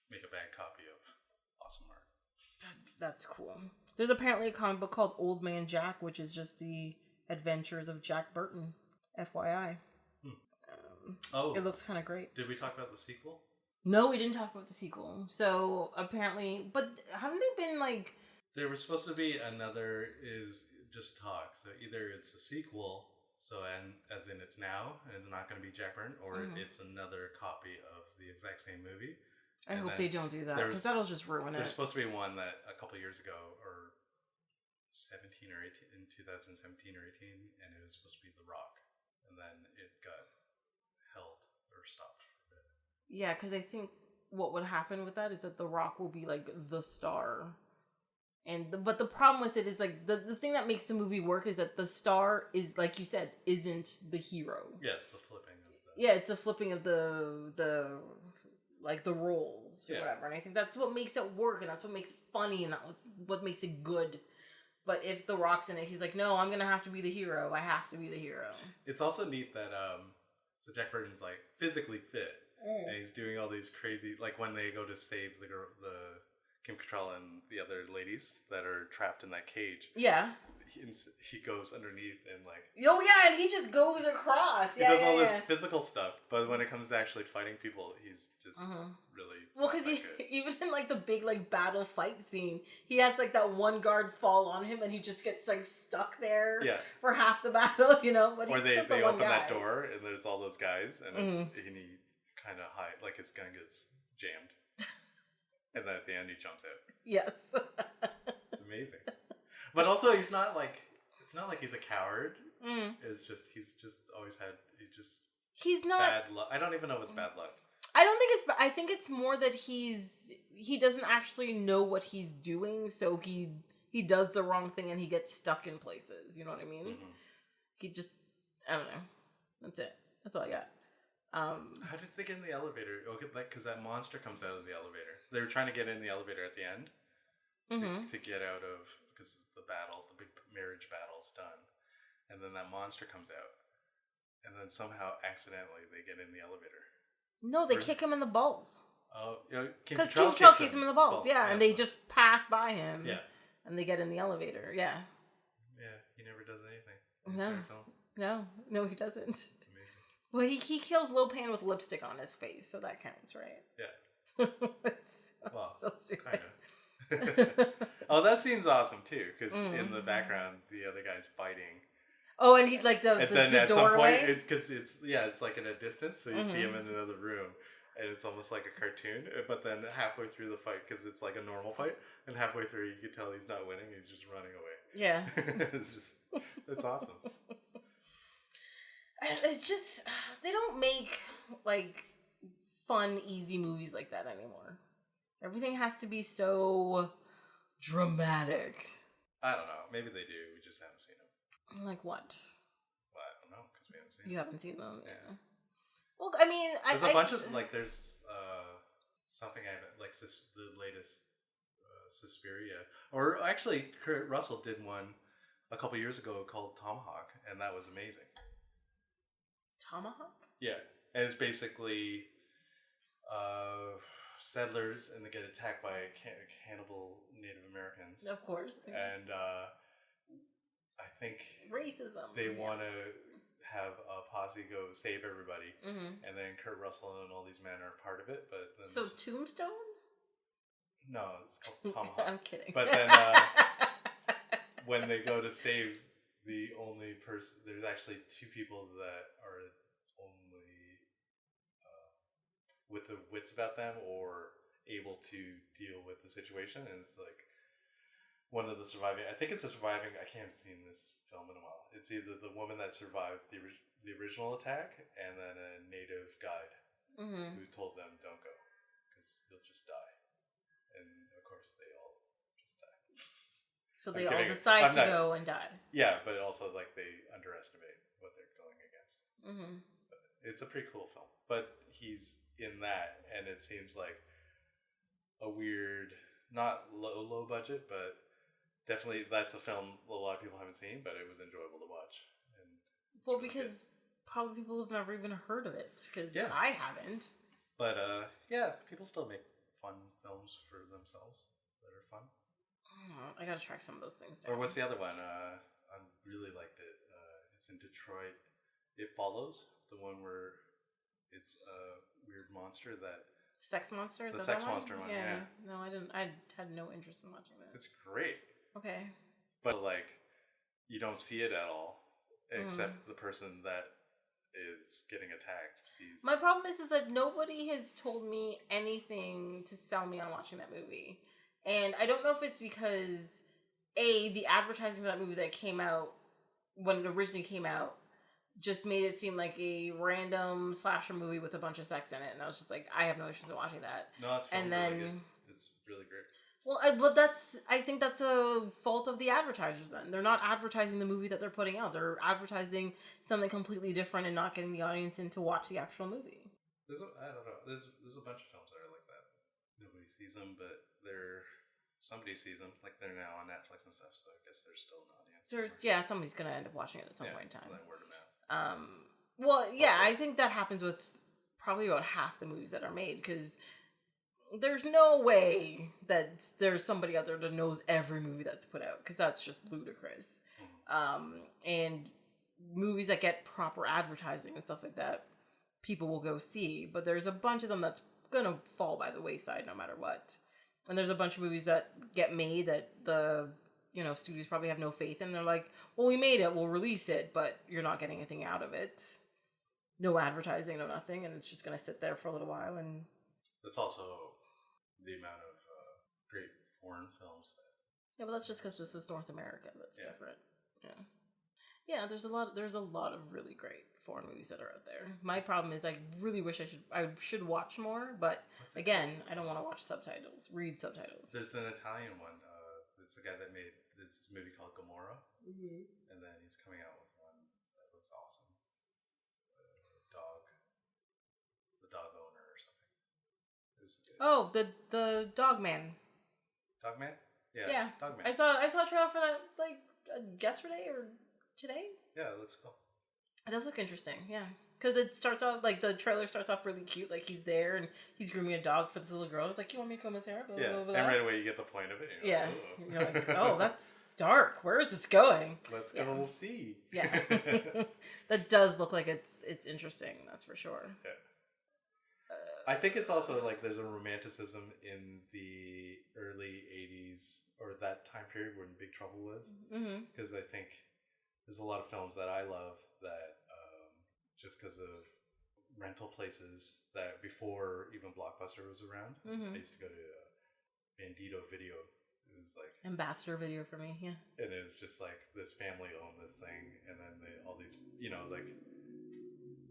make a bad copy of awesome art. That's cool. There's apparently a comic book called Old Man Jack, which is just the adventures of Jack Burton. FYI. It looks kind of great. Did we talk about the sequel? No, we didn't talk about the sequel. So apparently, but haven't they been like? There was supposed to be another is just talk. So either it's a sequel, and as in it's now, and it's not going to be Jack Burton, or it's another copy of the exact same movie. I hope they don't do that because that'll just ruin it. There's supposed to be one that a couple years ago, or 17 or 18, in 2017 or 18, and it was supposed to be The Rock, and then it got held or stopped. Yeah, because I think what would happen with that is that The Rock will be like the star, but the problem with it is like the thing that makes the movie work is that the star is, like you said, isn't the hero. Yeah, it's the flipping of the. Yeah, it's a flipping of the like the roles or whatever, and I think that's what makes it work, and that's what makes it funny, and that's what makes it good. But if The Rock's in it, he's like, no, I'm gonna have to be the hero. I have to be the hero. It's also neat that so Jack Burton's like physically fit. And he's doing all these crazy, like when they go to save the Kim Cattrall and the other ladies that are trapped in that cage. Yeah. He goes underneath and like. Oh yeah, and he just goes across. He does all this physical stuff, but when it comes to actually fighting people, he's just really. Well, because even in like the big like battle fight scene, he has like that one guard fall on him, and he just gets like stuck there for half the battle, But or they open that door and there's all those guys, and and he kind of hide, like his gun gets jammed, and then at the end he jumps out. Yes, it's amazing. But also, it's not like he's a coward. It's just he's not bad luck. I don't even know if it's bad luck. I don't think it's. I think it's more that he doesn't actually know what he's doing, so he does the wrong thing and he gets stuck in places. You know what I mean? He just, I don't know. That's it. That's all I got. How did they get in the elevator? Okay, like because that monster comes out of the elevator. They were trying to get in the elevator at the end to get out of, because the big marriage battle's done, and then that monster comes out, and then somehow accidentally they get in the elevator. No, they kick him in the balls. Oh, because Kim Cattrall kicks him in the balls. Yeah, and they just pass by him. Yeah, and they get in the elevator. Yeah. Yeah, he never does anything. No, he doesn't. Well, he kills Lopan with lipstick on his face, so that counts, right? Yeah. so stupid. Kind of. Oh, that scene's awesome too, because in the background, the other guy's fighting. Oh, and he's like the at doorway? Some point, because it's like in a distance, so you see him in another room, and it's almost like a cartoon. But then halfway through the fight, because it's like a normal fight, and halfway through you can tell he's not winning; he's just running away. Yeah, it's awesome. It's just they don't make like fun, easy movies like that anymore. Everything has to be so dramatic. I don't know. Maybe they do. We just haven't seen them. Like what? Well, I don't know because we haven't seen them. You haven't seen them? Yeah. Well, I mean, there's a bunch of like there's something I haven't like the latest Suspiria, or actually Kurt Russell did one a couple years ago called Tomahawk, and that was amazing. Tomahawk? Yeah, and it's basically settlers and they get attacked by cannibal Native Americans. Of course. Yes. And I think racism. They want to have a posse go save everybody, and then Kurt Russell and all these men are part of it. But then so Tombstone? No, it's called Tomahawk. I'm kidding. But then when they go to save the only person, there's actually two people that are only with the wits about them or able to deal with the situation, and it's like one of the surviving. I think it's a surviving. I can't have seen this film in a while. It's either the woman that survived the original attack, and then a native guide who told them don't go because you'll just die. And of course, they all just die. So they all decide to go and die. Yeah, but also like they underestimate what they're going against. But it's a pretty cool film. But he's in that, and it seems like a weird, not low budget, but definitely that's a film a lot of people haven't seen, but it was enjoyable to watch. And well, really because probably people have never even heard of it, because I haven't. But yeah, people still make fun films for themselves that are fun. I gotta track some of those things down. Or what's the other one? I really liked it. It's in Detroit. It Follows, the one where it's a weird monster that... Sex Monster? The Sex Monster one, yeah. No, I didn't. I had no interest in watching that. It's great. Okay. But, like, you don't see it at all, except the person that is getting attacked sees... My problem is that nobody has told me anything to sell me on watching that movie. And I don't know if it's because, A, the advertising for that movie that came out, when it originally came out, just made it seem like a random slasher movie with a bunch of sex in it. And I was just like, I have no interest in watching that. No, it's really good. It's really great. Well, I think that's a fault of the advertisers then. They're not advertising the movie that they're putting out. They're advertising something completely different and not getting the audience in to watch the actual movie. I don't know. There's a bunch of films that are like that. Nobody sees them, but somebody sees them. Like they're now on Netflix and stuff, so I guess there's still an audience. Yeah, somebody's going to end up watching it at some point in time. Like word of mouth. Well, yeah, I think that happens with probably about half the movies that are made, because there's no way that there's somebody out there that knows every movie that's put out, because that's just ludicrous. And movies that get proper advertising and stuff like that, people will go see, but there's a bunch of them that's gonna fall by the wayside no matter what. And there's a bunch of movies that get made that the studios probably have no faith in. They're like, well, we made it, we'll release it, but you're not getting anything out of it. No advertising, no nothing, and it's just going to sit there for a little while. And that's also the amount of great foreign films. Yeah, but that's just because this is North America. That's different. Yeah, there's a lot of really great foreign movies that are out there. My problem is I really wish I should watch more, but again, I don't want to watch subtitles, read subtitles. There's an Italian one. It's the guy that made this movie called Gomorrah, and then he's coming out with one that looks awesome. The dog owner or something. The Dog Man. Dog Man? Yeah. Dog Man. I saw a trailer for that like yesterday or today. Yeah, it looks cool. It does look interesting, yeah. Because it starts off, like, the trailer starts off really cute. Like, he's there, and he's grooming a dog for this little girl. It's like, you want me to comb his hair? Blah, blah, blah. And right away you get the point of it. You're like, oh, that's dark. Where is this going? Let's go see. Yeah. That does look like it's interesting, that's for sure. Yeah. I think it's also, like, there's a romanticism in the early 80s, or that time period when Big Trouble was. Because I think there's a lot of films that I love that just because of rental places that before even Blockbuster was around. I used to go to Bandito Video. It was like Ambassador Video for me, yeah. And it was just like this family owned this thing, and then all these like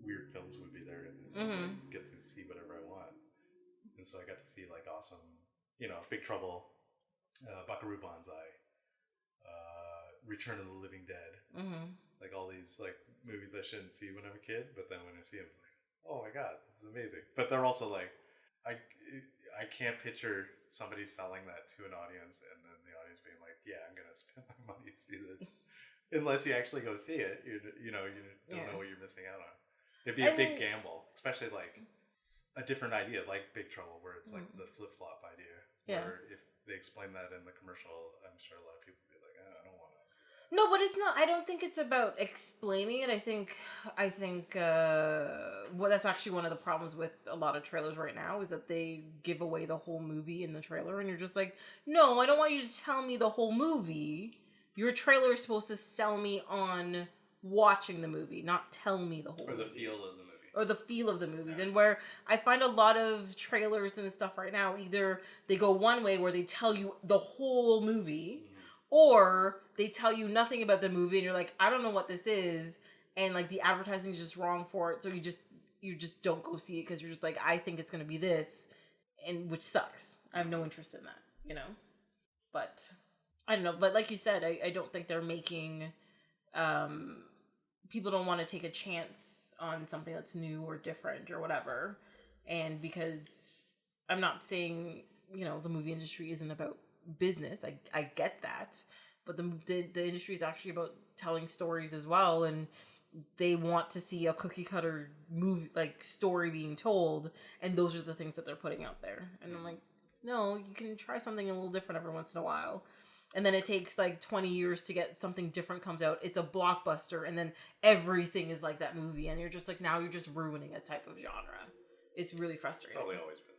weird films would be there, and like, get to see whatever I want. And so I got to see like awesome, Big Trouble, Buckaroo Banzai, Return of the Living Dead, like all these like movies I shouldn't see when I'm a kid, but then when I see them, it's like, oh my god, this is amazing. But they're also like, I can't picture somebody selling that to an audience and then the audience being like, yeah, I'm gonna spend my money to see this, unless you actually go see it. You don't know what you're missing out on. It'd be a big gamble, especially like a different idea, like Big Trouble, where it's like the flip-flop idea. Yeah. Where if they explain that in the commercial, I'm sure a lot of people would be like, I don't want to see that. No, but it's not. I don't think it's about explaining it. I think well, that's actually one of the problems with a lot of trailers right now is that they give away the whole movie in the trailer, and you're just like, no, I don't want you to tell me the whole movie. Your trailer is supposed to sell me on watching the movie, not tell me the whole Or the movie. feel of the movie. Or the feel of the movies. And where I find a lot of trailers and stuff right now, either they go one way where they tell you the whole movie, or they tell you nothing about the movie and you're like, I don't know what this is, and like the advertising is just wrong for it, so you just don't go see it because you're just like, I think it's gonna be this, and which sucks. I have no interest in that, you know? But I don't know, but like you said, I don't think they're making people don't want to take a chance on something that's new or different or whatever. And because I'm not saying, you know, the movie industry isn't about business. I get that. But the industry is actually about telling stories as well. And they want to see a cookie cutter movie, like story being told. And those are the things that they're putting out there. And I'm like, no, you can try something a little different every once in a while. And then it takes like 20 years to get something different comes out. It's a blockbuster, and then everything is like that movie, and you're just like, now you're just ruining a type of genre. It's really frustrating. Probably always been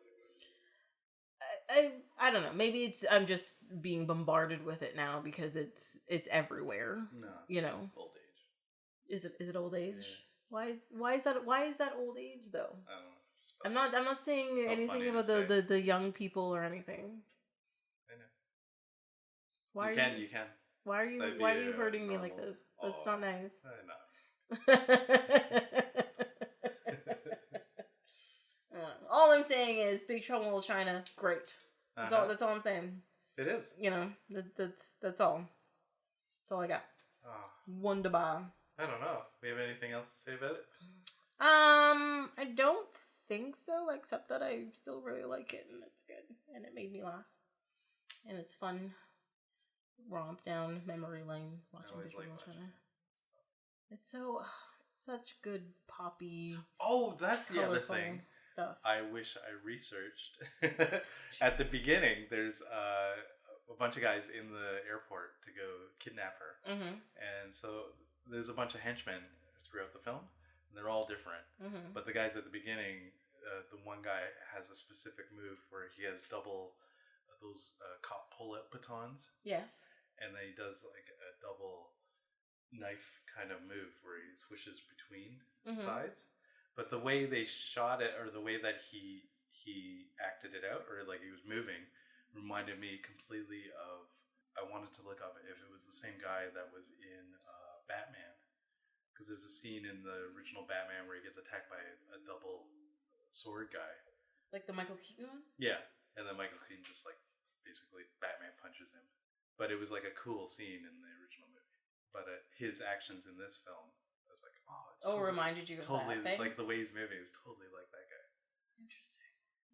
like I don't know. Maybe I'm just being bombarded with it now because it's everywhere. No, you know, old age. Is it old age? Yeah. Why is that old age though? I don't know. I'm not saying anything about the young people or anything. I know. Why you can. Why are you hurting me like this? That's not nice. All I'm saying is Big Trouble in Little China, great. That's all I'm saying. It is. You know, that's all. That's all I got. Wunderbar. I don't know. We have anything else to say about it? I don't think so, except that I still really like it and it's good and it made me laugh. And it's fun. Romp down memory lane watching Big Trouble in Little China. It's such good poppy. Oh, that's the other thing. Stuff. I wish I researched. At the beginning, there's a bunch of guys in the airport to go kidnap her, and so there's a bunch of henchmen throughout the film, and they're all different. But the guys at the beginning, the one guy has a specific move where he has double those cop pull-up batons. Yes. And then he does like a double knife kind of move where he swishes between sides. But the way they shot it, or the way that he acted it out, or like he was moving, reminded me completely of. I wanted to look up if it was the same guy that was in Batman, because there's a scene in the original Batman where he gets attacked by a double sword guy, like the Michael Keaton one. Yeah, and then Michael Keaton just like basically Batman punches him, but it was like a cool scene in the original movie. But his actions in this film, I was like, oh, it's reminded you of totally that thing? like the way he's moving is totally like that guy. Interesting.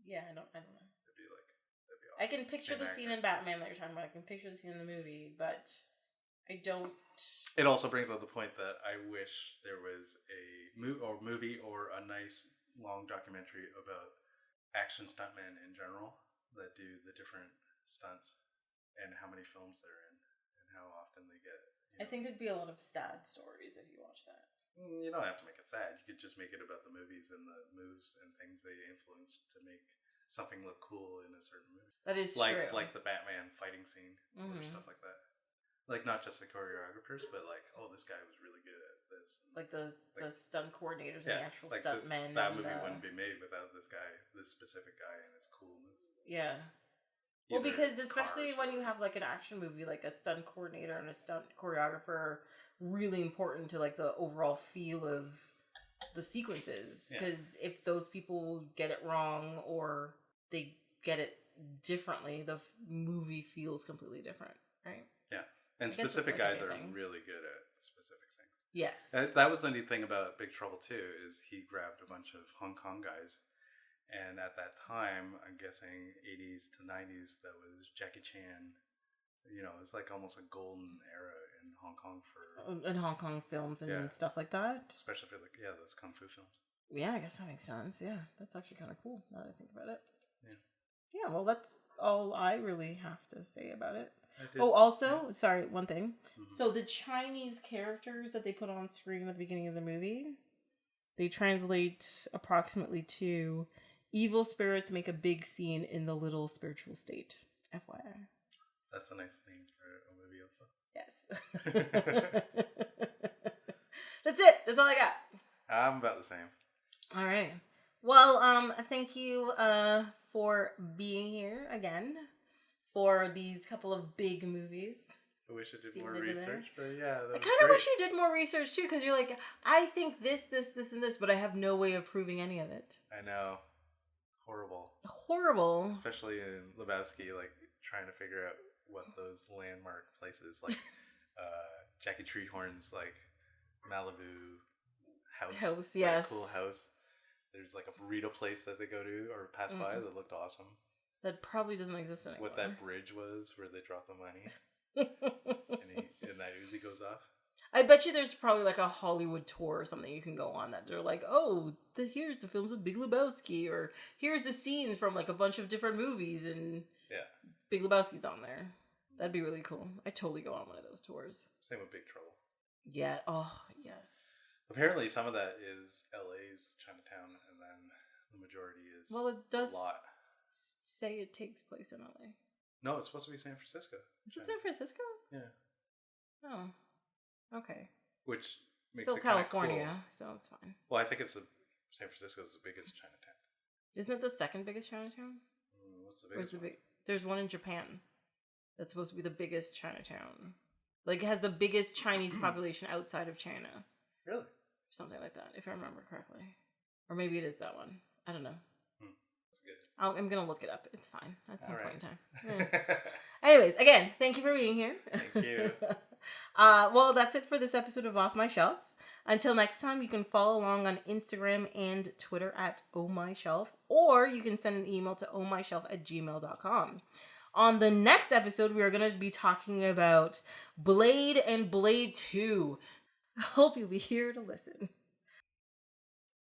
Yeah, I don't know. That'd be awesome. I can picture the scene in Batman that you're talking about. I can picture the scene in the movie, but I don't. It also brings up the point that I wish there was a movie or a nice long documentary about action stuntmen in general that do the different stunts and how many films they're in and how often they get. I think there'd be a lot of sad stories if you watch that. You don't have to make it sad. You could just make it about the movies and the moves and things they influenced to make something look cool in a certain movie. That is true. Like the Batman fighting scene or stuff like that. Like not just the choreographers, but like, oh, this guy was really good at this. Like the stunt coordinators and the actual like stuntmen. That movie wouldn't be made without this guy, this specific guy, and his cool moves. Yeah. Well, because especially when you have like an action movie, like a stunt coordinator and a stunt choreographer, are really important to like the overall feel of the sequences. Because if those people get it wrong or they get it differently, the movie feels completely different, right? Yeah, and specific guys are really good at specific things. Yes, that was the neat thing about Big Trouble too. Is he grabbed a bunch of Hong Kong guys. And at that time, I'm guessing 80s to 90s, that was Jackie Chan. You know, it's like almost a golden era in Hong Kong for... In Hong Kong films and stuff like that? Especially for those Kung Fu films. Yeah, I guess that makes sense. Yeah, that's actually kind of cool now that I think about it. Yeah. Yeah, well, that's all I really have to say about it. Oh, also, sorry, one thing. So the Chinese characters that they put on screen at the beginning of the movie, they translate approximately to evil spirits make a big scene in the little spiritual state. FYI. That's a nice name for a movie also. Yes. That's it. That's all I got. I'm about the same. All right. Well, thank you for being here again for these couple of big movies. I wish I did more research, but yeah. I kind of wish you did more research too, because you're like, I think this, and this, but I have no way of proving any of it. I know. Horrible. Especially in Lebowski, like trying to figure out what those landmark places, like Jackie Treehorn's like Malibu house, yes, cool house. There's like a burrito place that they go to or pass by that looked awesome. That probably doesn't exist anymore. What that bridge was where they drop the money, and that Uzi goes off. I bet you there's probably like a Hollywood tour or something you can go on that they're like, oh, here's the films of Big Lebowski, or here's the scenes from like a bunch of different movies, and Big Lebowski's on there. That'd be really cool. I'd totally go on one of those tours. Same with Big Trouble. Yeah. Oh, yes. Apparently, some of that is LA's Chinatown, and then the majority is it does a lot. Say it takes place in LA. No, it's supposed to be San Francisco. Is it San Francisco? Yeah. Oh. Okay. Which makes still it California, cool. So it's fine. Well, I think it's San Francisco's the biggest Chinatown. Isn't it the second biggest Chinatown? What's the biggest one? There's one in Japan. That's supposed to be the biggest Chinatown. Like, it has the biggest Chinese population outside of China. Really? Something like that, if I remember correctly. Or maybe it is that one. I don't know. That's good. I'm going to look it up. It's fine. At some point in time. Yeah. Anyways, again, thank you for being here. Thank you. Well, that's it for this episode of Off My Shelf. Until next time, you can follow along on Instagram and Twitter at ohmyshelf, or you can send an email to ohmyshelf@gmail.com. On the next episode, we are going to be talking about Blade and Blade 2. I hope you'll be here to listen.